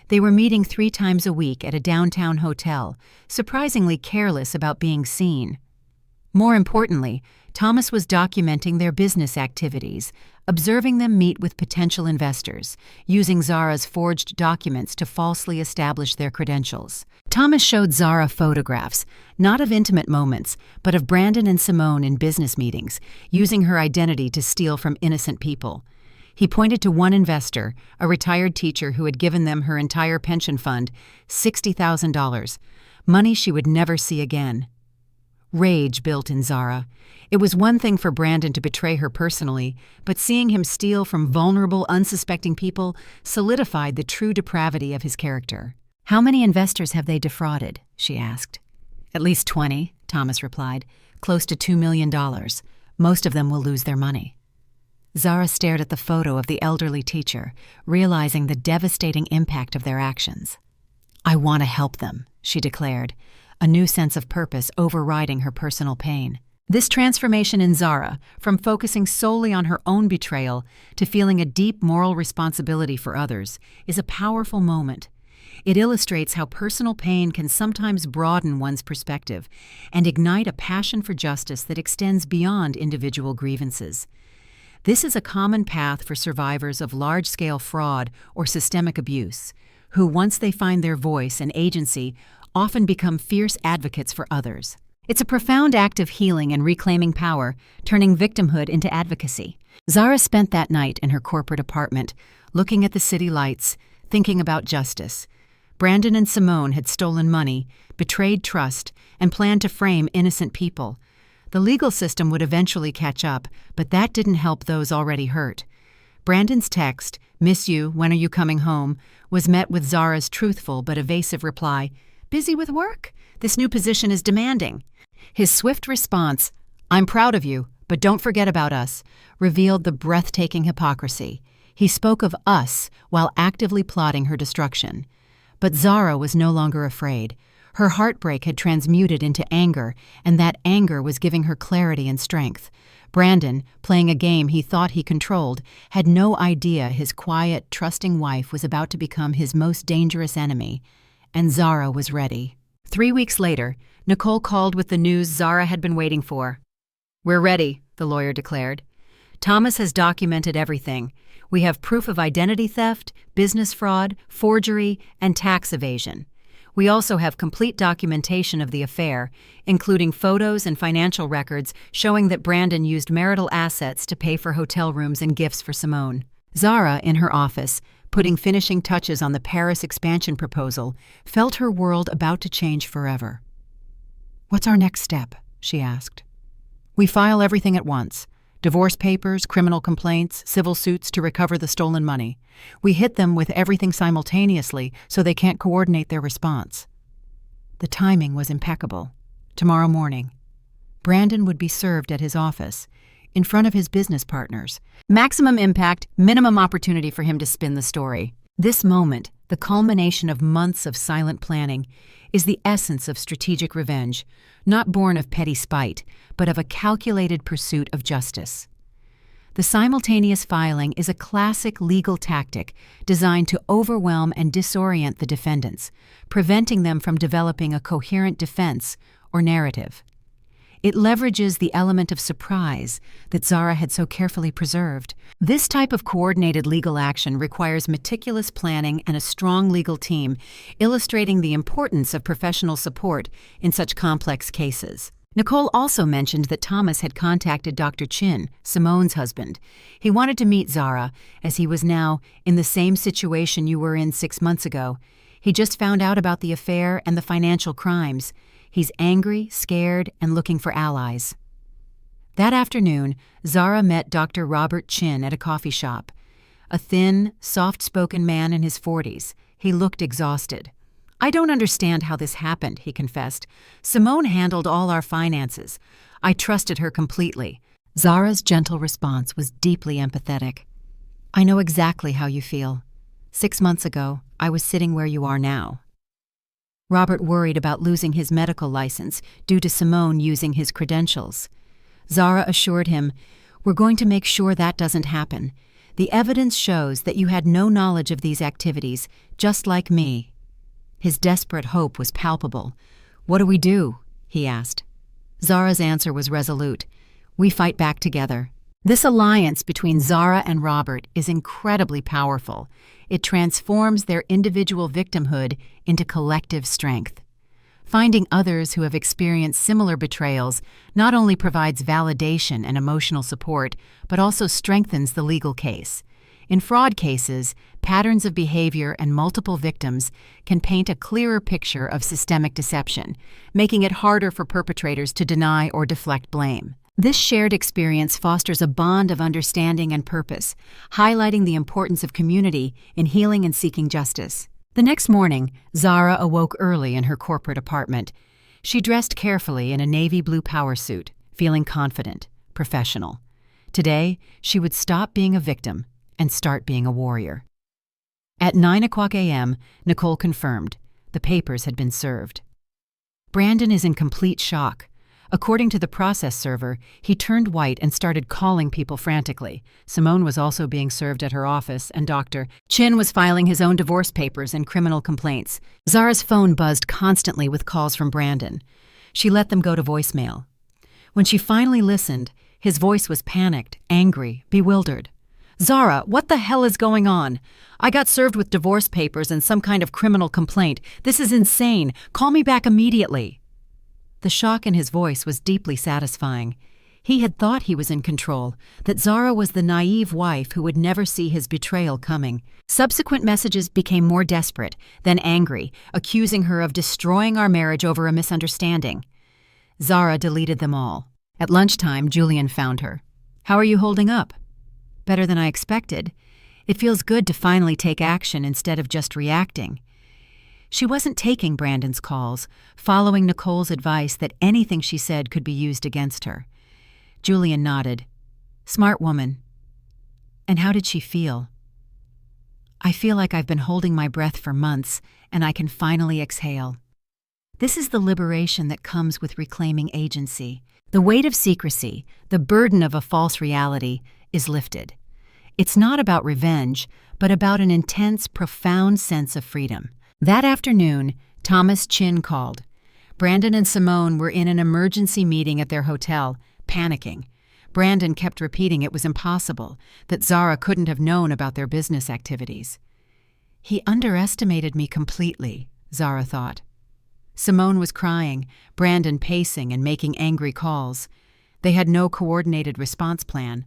They were meeting 3 times a week at a downtown hotel, surprisingly careless about being seen. More importantly, Thomas was documenting their business activities, observing them meet with potential investors, using Zara's forged documents to falsely establish their credentials. Thomas showed Zara photographs, not of intimate moments, but of Brandon and Simone in business meetings, using her identity to steal from innocent people. He pointed to one investor, a retired teacher who had given them her entire pension fund, $60,000, money she would never see again. Rage built in Zara. It was one thing for Brandon to betray her personally, but seeing him steal from vulnerable, unsuspecting people solidified the true depravity of his character. "How many investors have they defrauded?" she asked. "At least 20, Thomas replied. "Close to $2 million. Most of them will lose their money." Zara stared at the photo of the elderly teacher, realizing the devastating impact of their actions. "I want to help them," she declared, a new sense of purpose overriding her personal pain. This transformation in Zara, from focusing solely on her own betrayal to feeling a deep moral responsibility for others, is a powerful moment. It illustrates how personal pain can sometimes broaden one's perspective and ignite a passion for justice that extends beyond individual grievances. This is a common path for survivors of large-scale fraud or systemic abuse, who, once they find their voice and agency, often become fierce advocates for others. It's a profound act of healing and reclaiming power, turning victimhood into advocacy. Zara spent that night in her corporate apartment, looking at the city lights, thinking about justice. Brandon and Simone had stolen money, betrayed trust, and planned to frame innocent people. The legal system would eventually catch up, but that didn't help those already hurt. Brandon's text, "Miss you, when are you coming home?" was met with Zara's truthful but evasive reply, "Busy with work? This new position is demanding." His swift response, "I'm proud of you, but don't forget about us," revealed the breathtaking hypocrisy. He spoke of us while actively plotting her destruction. But Zara was no longer afraid. Her heartbreak had transmuted into anger, and that anger was giving her clarity and strength. Brandon, playing a game he thought he controlled, had no idea his quiet, trusting wife was about to become his most dangerous enemy. And Zara was ready. 3 weeks later, Nicole called with the news Zara had been waiting for. "We're ready," the lawyer declared. "Thomas has documented everything. We have proof of identity theft, business fraud, forgery, and tax evasion. We also have complete documentation of the affair, including photos and financial records showing that Brandon used marital assets to pay for hotel rooms and gifts for Simone." Zara, in her office, putting finishing touches on the Paris expansion proposal, felt her world about to change forever. "What's our next step?" she asked. "We file everything at once. Divorce papers, criminal complaints, civil suits to recover the stolen money. We hit them with everything simultaneously so they can't coordinate their response." The timing was impeccable. Tomorrow morning, Brandon would be served at his office, in front of his business partners. Maximum impact, minimum opportunity for him to spin the story. This moment, the culmination of months of silent planning, is the essence of strategic revenge, not born of petty spite, but of a calculated pursuit of justice. The simultaneous filing is a classic legal tactic designed to overwhelm and disorient the defendants, preventing them from developing a coherent defense or narrative. It leverages the element of surprise that Zara had so carefully preserved. This type of coordinated legal action requires meticulous planning and a strong legal team, illustrating the importance of professional support in such complex cases. Nicole also mentioned that Thomas had contacted Dr. Chin, Simone's husband. He wanted to meet Zara, as he was now in the same situation you were in 6 months ago. He just found out about the affair and the financial crimes. He's angry, scared, and looking for allies. That afternoon, Zara met Dr. Robert Chin at a coffee shop. A thin, soft-spoken man in his 40s. He looked exhausted. "I don't understand how this happened," he confessed. "Simone handled all our finances. I trusted her completely." Zara's gentle response was deeply empathetic. "I know exactly how you feel. 6 months ago, I was sitting where you are now." Robert worried about losing his medical license due to Simone using his credentials. Zara assured him, "We're going to make sure that doesn't happen. The evidence shows that you had no knowledge of these activities, just like me." His desperate hope was palpable. "What do we do?" he asked. Zara's answer was resolute. "We fight back together." This alliance between Zara and Robert is incredibly powerful. It transforms their individual victimhood into collective strength. Finding others who have experienced similar betrayals not only provides validation and emotional support, but also strengthens the legal case. In fraud cases, patterns of behavior and multiple victims can paint a clearer picture of systemic deception, making it harder for perpetrators to deny or deflect blame. This shared experience fosters a bond of understanding and purpose, highlighting the importance of community in healing and seeking justice. The next morning, Zara awoke early in her corporate apartment. She dressed carefully in a navy blue power suit, feeling confident, professional. Today, she would stop being a victim and start being a warrior. At 9:00 a.m., Nicole confirmed the papers had been served. Brandon is in complete shock. According to the process server, he turned white and started calling people frantically. Simone was also being served at her office, and Dr. Chin was filing his own divorce papers and criminal complaints. Zara's phone buzzed constantly with calls from Brandon. She let them go to voicemail. When she finally listened, His voice was panicked, angry, bewildered. "Zara, what the hell is going on? I got served with divorce papers and some kind of criminal complaint. This is insane. Call me back immediately." The shock in his voice was deeply satisfying. He had thought he was in control, that Zara was the naive wife who would never see his betrayal coming. Subsequent messages became more desperate, then angry, accusing her of destroying our marriage over a misunderstanding. Zara deleted them all. At lunchtime, Julian found her. "How are you holding up?" "Better than I expected. It feels good to finally take action instead of just reacting." She wasn't taking Brandon's calls, following Nicole's advice that anything she said could be used against her. Julian nodded. "Smart woman." "And how did she feel?" "I feel like I've been holding my breath for months, and I can finally exhale." This is the liberation that comes with reclaiming agency. The weight of secrecy, the burden of a false reality, is lifted. It's not about revenge, but about an intense, profound sense of freedom. That afternoon, Thomas Chin called. Brandon and Simone were in an emergency meeting at their hotel, panicking. Brandon kept repeating it was impossible, that Zara couldn't have known about their business activities. "He underestimated me completely," Zara thought. Simone was crying, Brandon pacing and making angry calls. They had no coordinated response plan.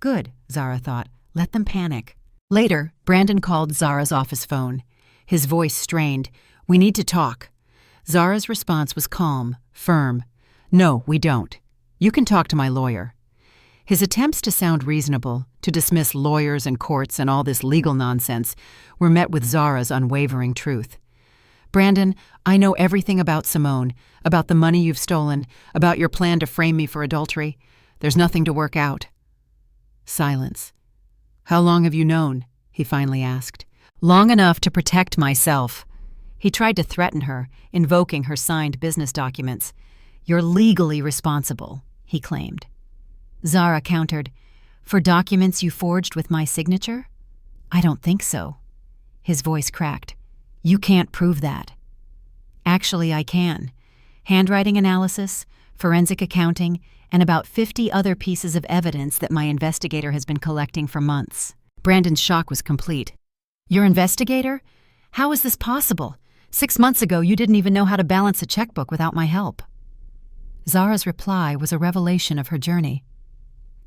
Good, Zara thought. Let them panic. Later, Brandon called Zara's office phone. His voice strained. "We need to talk." Zara's response was calm, firm. "No, we don't. You can talk to my lawyer." His attempts to sound reasonable, to dismiss lawyers and courts and all this legal nonsense, were met with Zara's unwavering truth. "Brandon, I know everything about Simone, about the money you've stolen, about your plan to frame me for adultery. There's nothing to work out." Silence. "How long have you known?" he finally asked. "Long enough to protect myself." He tried to threaten her, invoking her signed business documents. "You're legally responsible," he claimed. Zara countered, "For documents you forged with my signature?" "I don't think so." His voice cracked. "You can't prove that." "Actually, I can. Handwriting analysis, forensic accounting, and about 50 other pieces of evidence that my investigator has been collecting for months." Brandon's shock was complete. "Your investigator? How is this possible? 6 months ago, you didn't even know how to balance a checkbook without my help." Zara's reply was a revelation of her journey.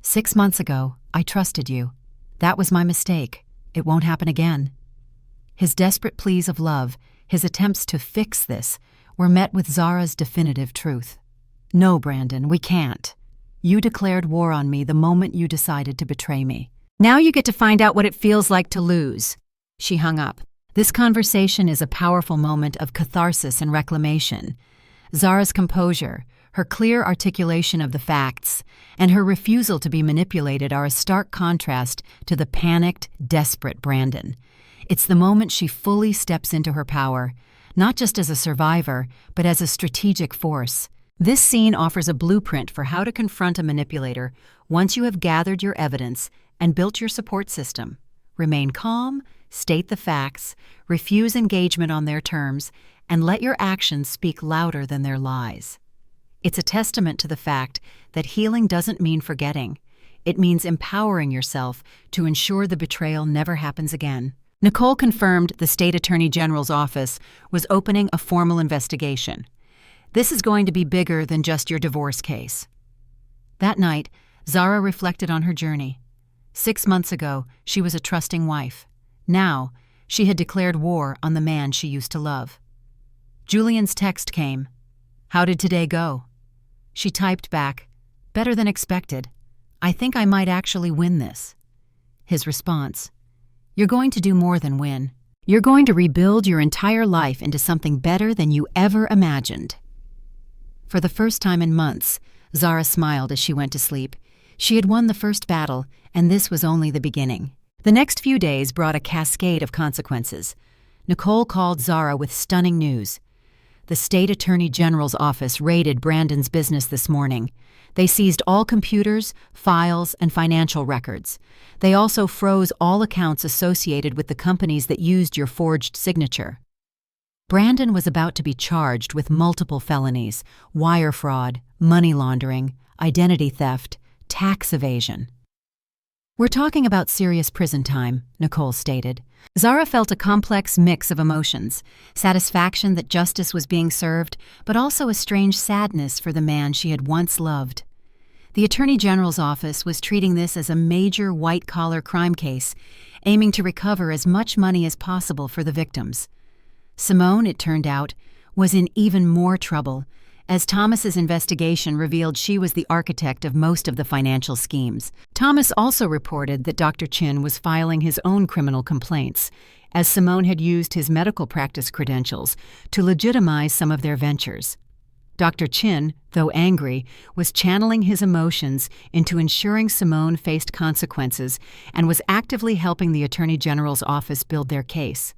"6 months ago, I trusted you. That was my mistake. It won't happen again." His desperate pleas of love, his attempts to fix this, were met with Zara's definitive truth. "No, Brandon, we can't. You declared war on me the moment you decided to betray me. Now you get to find out what it feels like to lose." She hung up. This conversation is a powerful moment of catharsis and reclamation. Zara's composure, her clear articulation of the facts, and her refusal to be manipulated are a stark contrast to the panicked, desperate Brandon. It's the moment she fully steps into her power, not just as a survivor, but as a strategic force. This scene offers a blueprint for how to confront a manipulator once you have gathered your evidence and built your support system. Remain calm, state the facts, refuse engagement on their terms, and let your actions speak louder than their lies. It's a testament to the fact that healing doesn't mean forgetting. It means empowering yourself to ensure the betrayal never happens again. Nicole confirmed the State Attorney General's office was opening a formal investigation. This is going to be bigger than just your divorce case. That night, Zara reflected on her journey. 6 months ago, she was a trusting wife. Now, she had declared war on the man she used to love. Julian's text came. "How did today go?" She typed back, "Better than expected. I think I might actually win this." His response, "You're going to do more than win. You're going to rebuild your entire life into something better than you ever imagined." For the first time in months, Zara smiled as she went to sleep. She had won the first battle, and this was only the beginning. The next few days brought a cascade of consequences. Nicole called Zara with stunning news. The State Attorney General's office raided Brandon's business this morning. They seized all computers, files, and financial records. They also froze all accounts associated with the companies that used your forged signature. Brandon was about to be charged with multiple felonies: wire fraud, money laundering, identity theft, tax evasion. "We're talking about serious prison time," Nicole stated. Zara felt a complex mix of emotions, satisfaction that justice was being served, but also a strange sadness for the man she had once loved. The Attorney General's office was treating this as a major white-collar crime case, aiming to recover as much money as possible for the victims. Simone, it turned out, was in even more trouble, as Thomas's investigation revealed she was the architect of most of the financial schemes. Thomas also reported that Dr. Chin was filing his own criminal complaints, as Simone had used his medical practice credentials to legitimize some of their ventures. Dr. Chin, though angry, was channeling his emotions into ensuring Simone faced consequences and was actively helping the Attorney General's office build their case.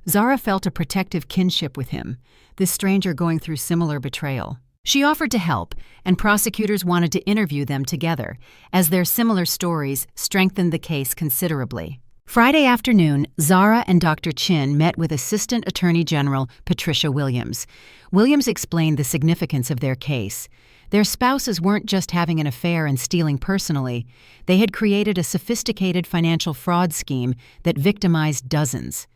Zara felt a protective kinship with him, this stranger going through similar betrayal. She offered to help, and prosecutors wanted to interview them together, as their similar stories strengthened the case considerably. Friday afternoon, Zara and Dr. Chin met with Assistant Attorney General Patricia Williams. Williams explained the significance of their case. Their spouses weren't just having an affair and stealing personally. They had created a sophisticated financial fraud scheme that victimized dozens.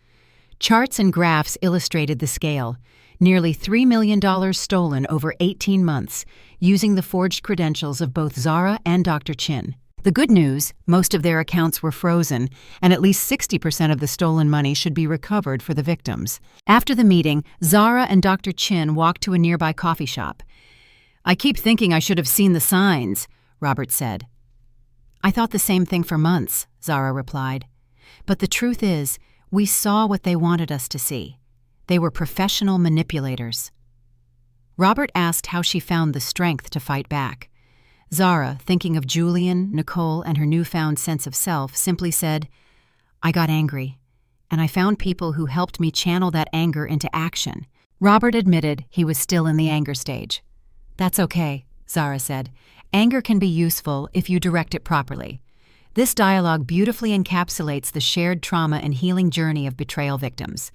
Charts and graphs illustrated the scale. Nearly $3 million stolen over 18 months, using the forged credentials of both Zara and Dr. Chin. The good news, most of their accounts were frozen, and at least 60% of the stolen money should be recovered for the victims. After the meeting, Zara and Dr. Chin walked to a nearby coffee shop. "I keep thinking I should have seen the signs," Robert said. "I thought the same thing for months," Zara replied. "But the truth is, we saw what they wanted us to see. They were professional manipulators." Robert asked how she found the strength to fight back. Zara, thinking of Julian, Nicole, and her newfound sense of self, simply said, "I got angry, and I found people who helped me channel that anger into action." Robert admitted he was still in the anger stage. "That's okay," Zara said. "Anger can be useful if you direct it properly." This dialogue beautifully encapsulates the shared trauma and healing journey of betrayal victims.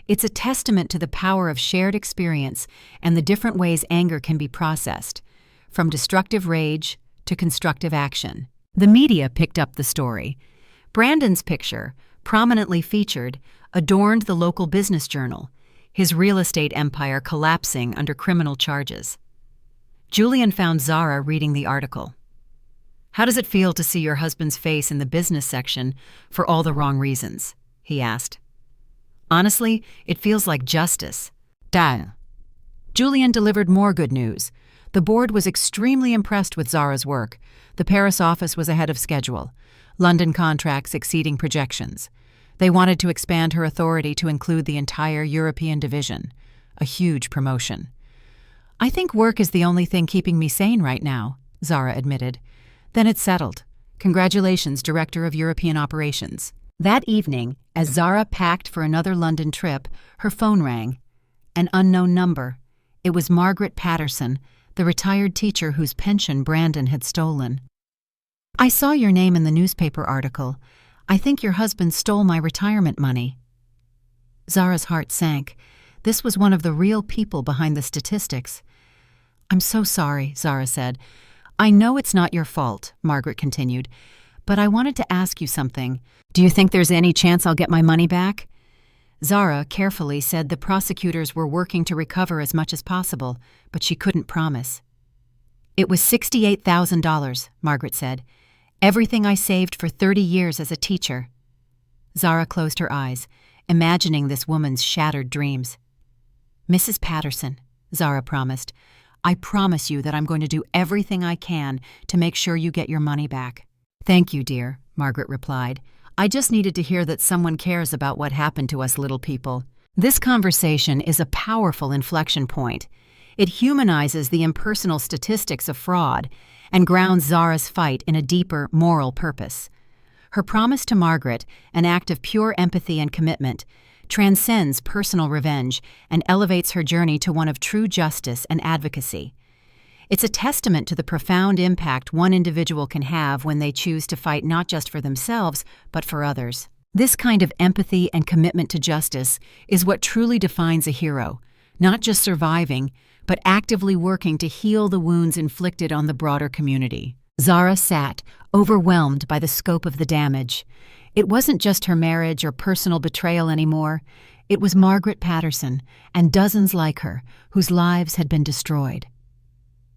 It's a testament to the power of shared experience and the different ways anger can be processed, from destructive rage to constructive action. The media picked up the story. Brandon's picture, prominently featured, adorned the local business journal, his real estate empire collapsing under criminal charges. Julian found Zara reading the article. "How does it feel to see your husband's face in the business section for all the wrong reasons?" he asked. "Honestly, it feels like justice." Damn. Julian delivered more good news. The board was extremely impressed with Zara's work. The Paris office was ahead of schedule, London contracts exceeding projections. They wanted to expand her authority to include the entire European division, a huge promotion. "I think work is the only thing keeping me sane right now," Zara admitted. "Then it's settled. Congratulations, Director of European Operations." That evening, as Zara packed for another London trip, her phone rang. An unknown number. It was Margaret Patterson, the retired teacher whose pension Brandon had stolen. "I saw your name in the newspaper article. I think your husband stole my retirement money." Zara's heart sank. This was one of the real people behind the statistics. "I'm so sorry," Zara said. "I know it's not your fault," Margaret continued, "but I wanted to ask you something. Do you think there's any chance I'll get my money back?" Zara carefully said the prosecutors were working to recover as much as possible, but she couldn't promise. "It was $68,000, Margaret said. "Everything I saved for 30 years as a teacher." Zara closed her eyes, imagining this woman's shattered dreams. "Mrs. Patterson," Zara promised, "I promise you that I'm going to do everything I can to make sure you get your money back." "Thank you, dear," Margaret replied. "I just needed to hear that someone cares about what happened to us little people." This conversation is a powerful inflection point. It humanizes the impersonal statistics of fraud and grounds Zara's fight in a deeper moral purpose. Her promise to Margaret, an act of pure empathy and commitment, transcends personal revenge and elevates her journey to one of true justice and advocacy. It's a testament to the profound impact one individual can have when they choose to fight not just for themselves, but for others. This kind of empathy and commitment to justice is what truly defines a hero, not just surviving, but actively working to heal the wounds inflicted on the broader community. Zara sat, overwhelmed by the scope of the damage. It wasn't just her marriage or personal betrayal anymore. It was Margaret Patterson and dozens like her whose lives had been destroyed.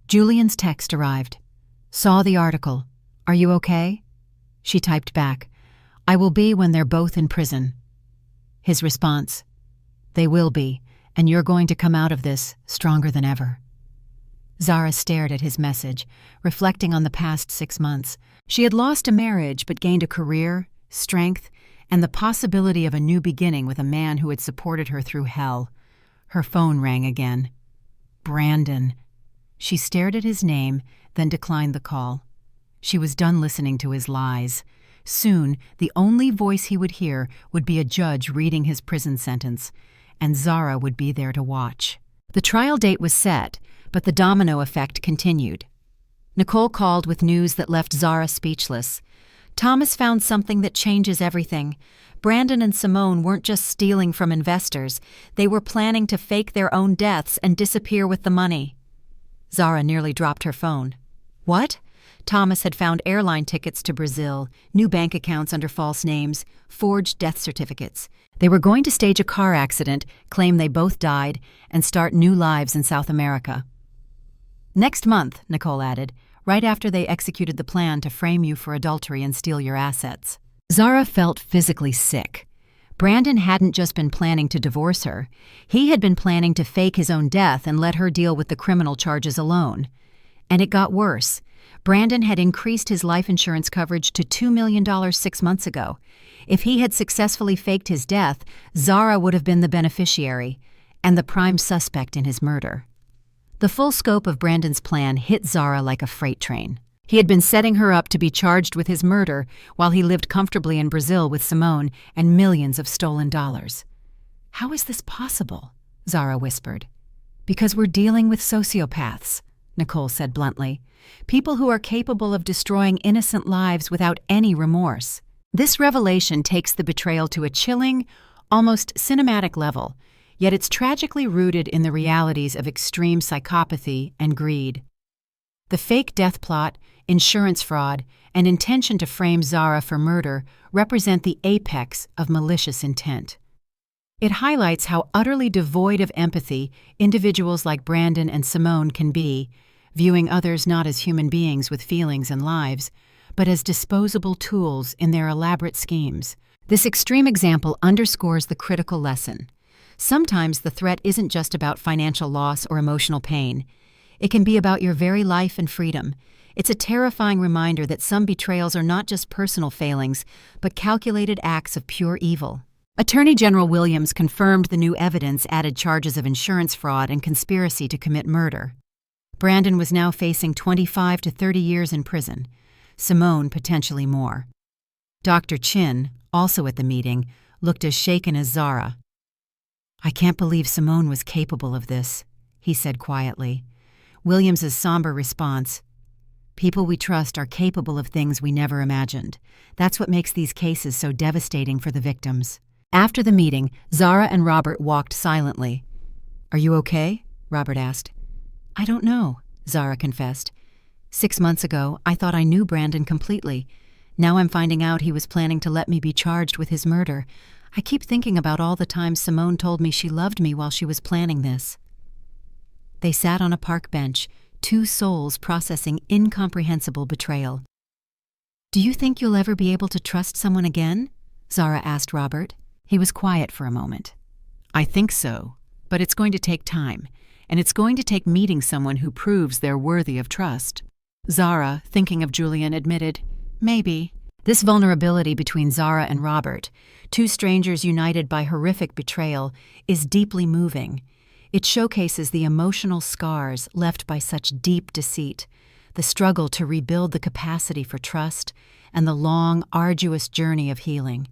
Julian's text arrived. "Saw the article. Are you okay?" She typed back, "I will be when they're both in prison." His response, "They will be, and you're going to come out of this stronger than ever." Zara stared at his message, reflecting on the past 6 months. She had lost a marriage but gained a career, strength, and the possibility of a new beginning with a man who had supported her through hell. Her phone rang again. Brandon. She stared at his name, then declined the call. She was done listening to his lies. Soon, the only voice he would hear would be a judge reading his prison sentence, and Zara would be there to watch. The trial date was set, but the domino effect continued. Nicole called with news that left Zara speechless. Thomas found something that changes everything. Brandon and Simone weren't just stealing from investors. They were planning to fake their own deaths and disappear with the money. Zara nearly dropped her phone. What? Thomas had found airline tickets to Brazil, new bank accounts under false names, forged death certificates. They were going to stage a car accident, claim they both died, and start new lives in South America. "Next month," Nicole added, "right after they executed the plan to frame you for adultery and steal your assets." Zara felt physically sick. Brandon hadn't just been planning to divorce her. He had been planning to fake his own death and let her deal with the criminal charges alone. And it got worse. Brandon had increased his life insurance coverage to $2 million 6 months ago. If he had successfully faked his death, Zara would have been the beneficiary and the prime suspect in his murder. The full scope of Brandon's plan hit Zara like a freight train. He had been setting her up to be charged with his murder while he lived comfortably in Brazil with Simone and millions of stolen dollars. "How is this possible?" Zara whispered. "Because we're dealing with sociopaths," Nicole said bluntly. "People who are capable of destroying innocent lives without any remorse." This revelation takes the betrayal to a chilling, almost cinematic level, yet it's tragically rooted in the realities of extreme psychopathy and greed. The fake death plot, insurance fraud, and intention to frame Zara for murder represent the apex of malicious intent. It highlights how utterly devoid of empathy individuals like Brandon and Simone can be, viewing others not as human beings with feelings and lives, but as disposable tools in their elaborate schemes. This extreme example underscores the critical lesson. Sometimes the threat isn't just about financial loss or emotional pain. It can be about your very life and freedom. It's a terrifying reminder that some betrayals are not just personal failings, but calculated acts of pure evil. Attorney General Williams confirmed the new evidence added charges of insurance fraud and conspiracy to commit murder. Brandon was now facing 25 to 30 years in prison. Simone potentially more. Dr. Chin, also at the meeting, looked as shaken as Zara. "I can't believe Simone was capable of this," he said quietly. Williams's somber response, "People we trust are capable of things we never imagined. That's what makes these cases so devastating for the victims." After the meeting, Zara and Robert walked silently. "Are you okay?" Robert asked. "I don't know," Zara confessed. 6 months ago, I thought I knew Brandon completely. Now I'm finding out he was planning to let me be charged with his murder. I keep thinking about all the times Simone told me she loved me while she was planning this." They sat on a park bench, two souls processing incomprehensible betrayal. "Do you think you'll ever be able to trust someone again?" Zara asked Robert. He was quiet for a moment. "I think so, but it's going to take time, and it's going to take meeting someone who proves they're worthy of trust." Zara, thinking of Julian, admitted, "Maybe." This vulnerability between Zara and Robert, two strangers united by horrific betrayal, is deeply moving. It showcases the emotional scars left by such deep deceit, the struggle to rebuild the capacity for trust, and the long, arduous journey of healing.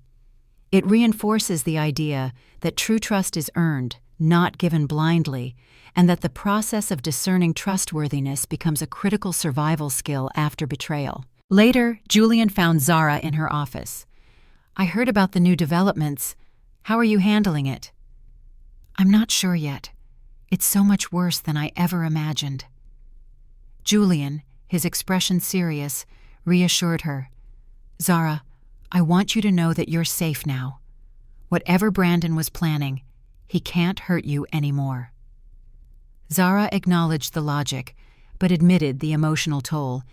It reinforces the idea that true trust is earned, not given blindly, and that the process of discerning trustworthiness becomes a critical survival skill after betrayal. Later, Julian found Zara in her office. "I heard about the new developments. How are you handling it?" "I'm not sure yet. It's so much worse than I ever imagined." Julian, his expression serious, reassured her. "Zara, I want you to know that you're safe now. Whatever Brandon was planning, he can't hurt you anymore." Zara acknowledged the logic, but admitted the emotional toll.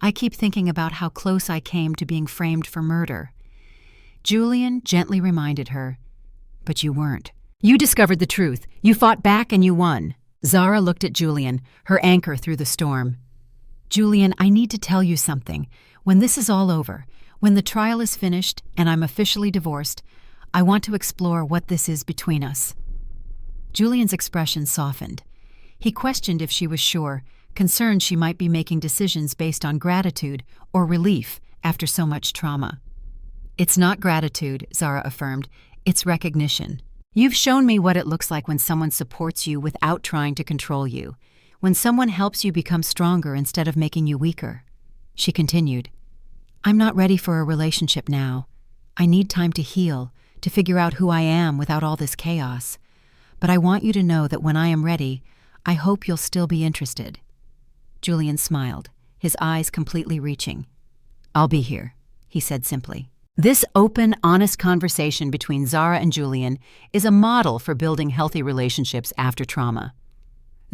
"I keep thinking about how close I came to being framed for murder." Julian gently reminded her, "But you weren't. You discovered the truth. You fought back and you won." Zara looked at Julian, her anchor through the storm. "Julian, I need to tell you something. When this is all over, when the trial is finished and I'm officially divorced, I want to explore what this is between us." Julian's expression softened. He questioned if she was sure, concerned she might be making decisions based on gratitude or relief after so much trauma. "It's not gratitude," Zara affirmed. "It's recognition. You've shown me what it looks like when someone supports you without trying to control you, when someone helps you become stronger instead of making you weaker." She continued, "I'm not ready for a relationship now. I need time to heal, to figure out who I am without all this chaos. But I want you to know that when I am ready, I hope you'll still be interested." Julian smiled, his eyes completely reaching. "I'll be here," he said simply. This open, honest conversation between Zara and Julian is a model for building healthy relationships after trauma.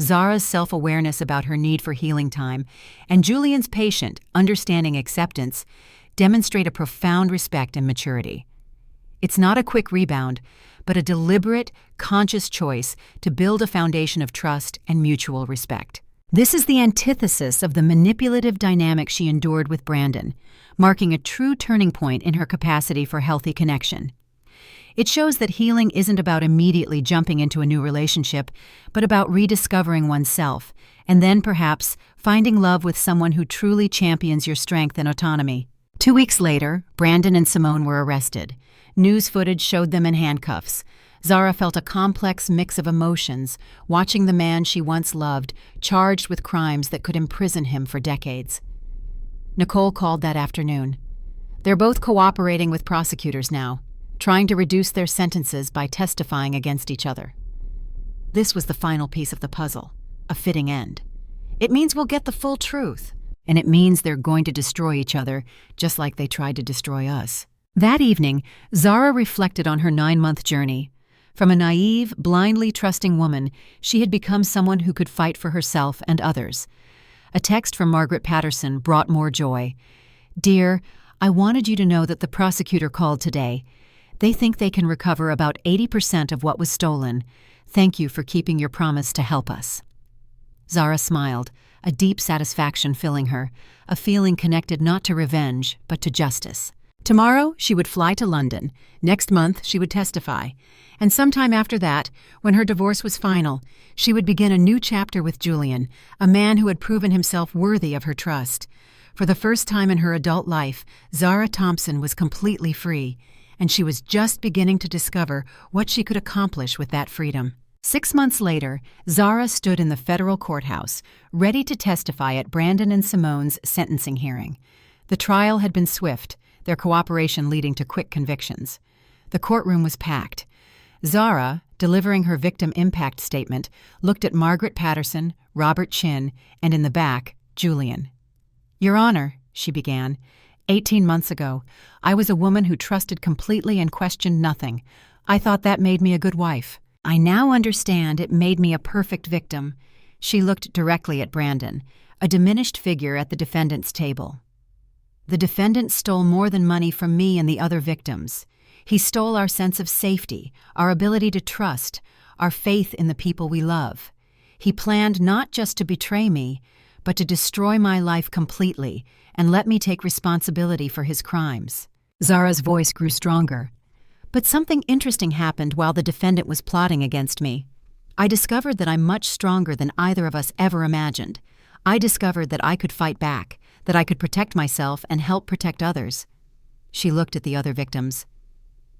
Zara's self-awareness about her need for healing time and Julian's patient, understanding acceptance demonstrate a profound respect and maturity. It's not a quick rebound, but a deliberate, conscious choice to build a foundation of trust and mutual respect. This is the antithesis of the manipulative dynamic she endured with Brandon, marking a true turning point in her capacity for healthy connection. It shows that healing isn't about immediately jumping into a new relationship, but about rediscovering oneself, and then perhaps finding love with someone who truly champions your strength and autonomy. 2 weeks later, Brandon and Simone were arrested. News footage showed them in handcuffs. Zara felt a complex mix of emotions, watching the man she once loved, charged with crimes that could imprison him for decades. Nicole called that afternoon. They're both cooperating with prosecutors now, trying to reduce their sentences by testifying against each other. This was the final piece of the puzzle, a fitting end. It means we'll get the full truth, and it means they're going to destroy each other, just like they tried to destroy us. That evening, Zara reflected on her 9-month journey. From a naive, blindly trusting woman, she had become someone who could fight for herself and others. A text from Margaret Patterson brought more joy. "Dear, I wanted you to know that the prosecutor called today. They think they can recover about 80% of what was stolen. Thank you for keeping your promise to help us." Zara smiled, a deep satisfaction filling her, a feeling connected not to revenge, but to justice. Tomorrow, she would fly to London. Next month, she would testify. And sometime after that, when her divorce was final, she would begin a new chapter with Julian, a man who had proven himself worthy of her trust. For the first time in her adult life, Zara Thompson was completely free, and she was just beginning to discover what she could accomplish with that freedom. 6 months later, Zara stood in the federal courthouse, ready to testify at Brandon and Simone's sentencing hearing. The trial had been swift, their cooperation leading to quick convictions. The courtroom was packed. Zara, delivering her victim impact statement, looked at Margaret Patterson, Robert Chin, and in the back, Julian. "Your Honor," she began, 18 months ago, I was a woman who trusted completely and questioned nothing. I thought that made me a good wife. I now understand it made me a perfect victim." She looked directly at Brandon, a diminished figure at the defendant's table. "The defendant stole more than money from me and the other victims. He stole our sense of safety, our ability to trust, our faith in the people we love. He planned not just to betray me, but to destroy my life completely and let me take responsibility for his crimes." Zara's voice grew stronger. "But something interesting happened while the defendant was plotting against me. I discovered that I'm much stronger than either of us ever imagined. I discovered that I could fight back, that I could protect myself and help protect others." She looked at the other victims.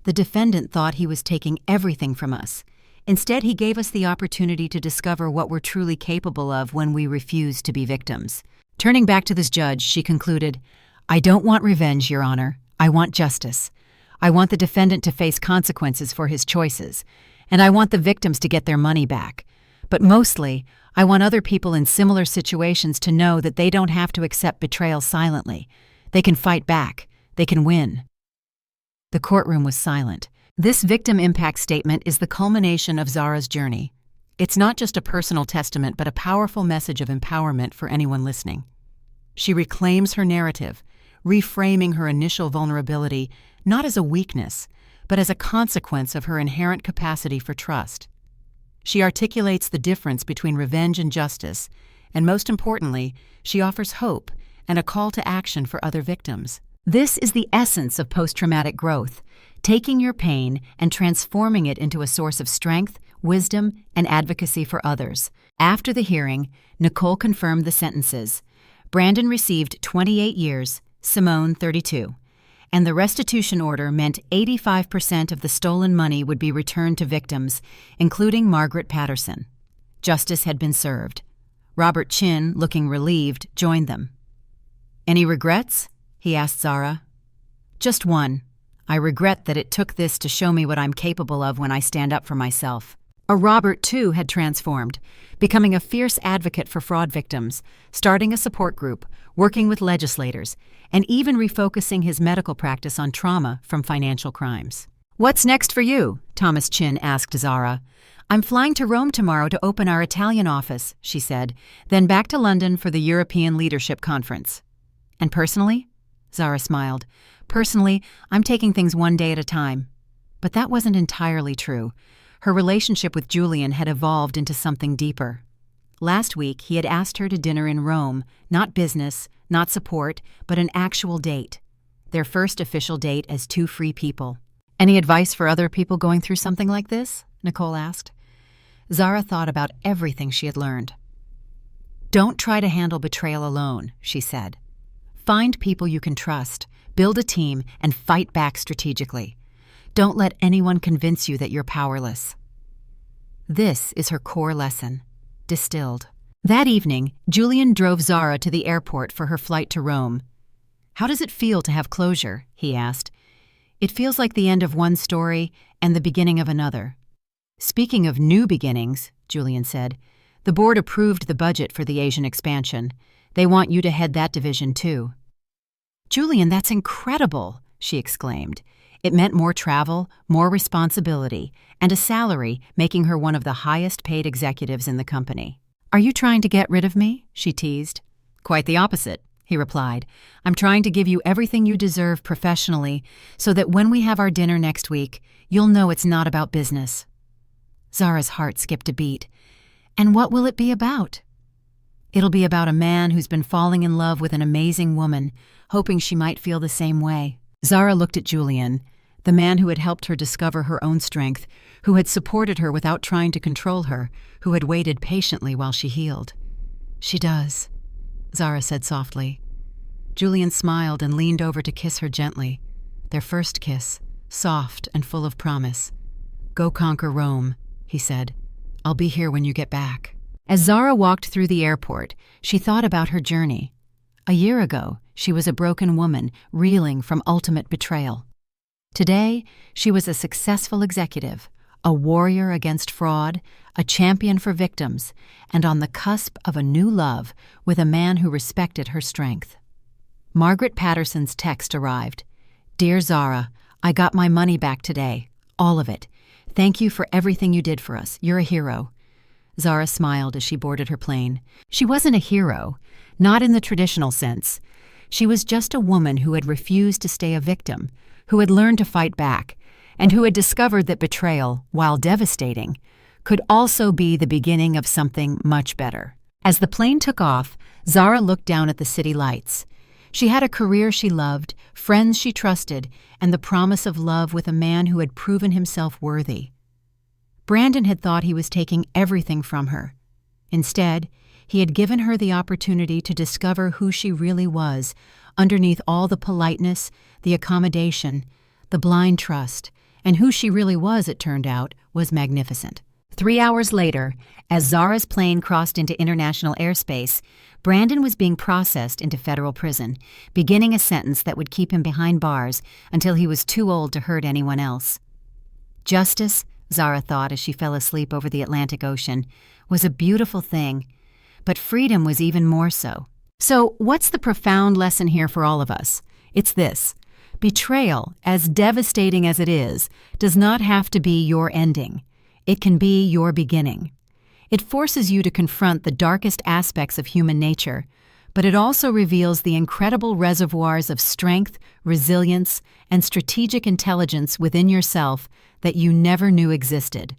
"The defendant thought he was taking everything from us. Instead, he gave us the opportunity to discover what we're truly capable of when we refuse to be victims." Turning back to this judge, she concluded, "I don't want revenge, Your Honor. I want justice. I want the defendant to face consequences for his choices, and I want the victims to get their money back. But mostly, I want other people in similar situations to know that they don't have to accept betrayal silently. They can fight back. They can win. The courtroom was silent. This victim impact statement is the culmination of Zara's journey. It's not just a personal testament, but a powerful message of empowerment for anyone listening. She reclaims her narrative, reframing her initial vulnerability not as a weakness, but as a consequence of her inherent capacity for trust. She articulates the difference between revenge and justice, and most importantly, she offers hope and a call to action for other victims. This is the essence of post-traumatic growth, taking your pain and transforming it into a source of strength, wisdom, and advocacy for others. After the hearing, Nicole confirmed the sentences. Brandon received 28 years, Simone 32, and the restitution order meant 85% of the stolen money would be returned to victims, including Margaret Patterson. Justice had been served. Robert Chin, looking relieved, joined them. "Any regrets?" he asked Zara. "Just one. I regret that it took this to show me what I'm capable of when I stand up for myself." Robert, too, had transformed, becoming a fierce advocate for fraud victims, starting a support group, working with legislators, and even refocusing his medical practice on trauma from financial crimes. "What's next for you?" Thomas Chin asked Zara. "I'm flying to Rome tomorrow to open our Italian office," she said, "then back to London for the European Leadership Conference." "And personally?" Zara smiled. "Personally, I'm taking things one day at a time." But that wasn't entirely true. Her relationship with Julian had evolved into something deeper. Last week, he had asked her to dinner in Rome, not business, not support, but an actual date. Their first official date as two free people. "Any advice for other people going through something like this?" Nicole asked. Zara thought about everything she had learned. "Don't try to handle betrayal alone," she said. "Find people you can trust, build a team, and fight back strategically. Don't let anyone convince you that you're powerless." This is her core lesson, distilled. That evening, Julian drove Zara to the airport for her flight to Rome. "How does it feel to have closure?" he asked. "It feels like the end of one story and the beginning of another." "Speaking of new beginnings," Julian said, "the board approved the budget for the Asian expansion. They want you to head that division, too." "Julian, that's incredible!" she exclaimed. It meant more travel, more responsibility, and a salary, making her one of the highest-paid executives in the company. "Are you trying to get rid of me?" she teased. "Quite the opposite," he replied. "I'm trying to give you everything you deserve professionally so that when we have our dinner next week, you'll know it's not about business." Zara's heart skipped a beat. "And what will it be about?" "It'll be about a man who's been falling in love with an amazing woman, hoping she might feel the same way." Zara looked at Julian, the man who had helped her discover her own strength, who had supported her without trying to control her, who had waited patiently while she healed. "She does," Zara said softly. Julian smiled and leaned over to kiss her gently. Their first kiss, soft and full of promise. "Go conquer Rome," he said. "I'll be here when you get back." As Zara walked through the airport, she thought about her journey. A year ago, she was a broken woman, reeling from ultimate betrayal. Today, she was a successful executive, a warrior against fraud, a champion for victims, and on the cusp of a new love with a man who respected her strength. Margaret Patterson's text arrived. "Dear Zara, I got my money back today, all of it. Thank you for everything you did for us. You're a hero." Zara smiled as she boarded her plane. She wasn't a hero, not in the traditional sense. She was just a woman who had refused to stay a victim, who had learned to fight back, and who had discovered that betrayal, while devastating, could also be the beginning of something much better. As the plane took off, Zara looked down at the city lights. She had a career she loved, friends she trusted, and the promise of love with a man who had proven himself worthy. Brandon had thought he was taking everything from her. Instead, he had given her the opportunity to discover who she really was, underneath all the politeness, the accommodation, the blind trust, and who she really was, it turned out, was magnificent. 3 hours later, as Zara's plane crossed into international airspace, Brandon was being processed into federal prison, beginning a sentence that would keep him behind bars until he was too old to hurt anyone else. Justice, Zara thought as she fell asleep over the Atlantic Ocean, was a beautiful thing. But freedom was even more so. So, what's the profound lesson here for all of us? It's this: betrayal, as devastating as it is, does not have to be your ending. It can be your beginning. It forces you to confront the darkest aspects of human nature, but it also reveals the incredible reservoirs of strength, resilience, and strategic intelligence within yourself that you never knew existed.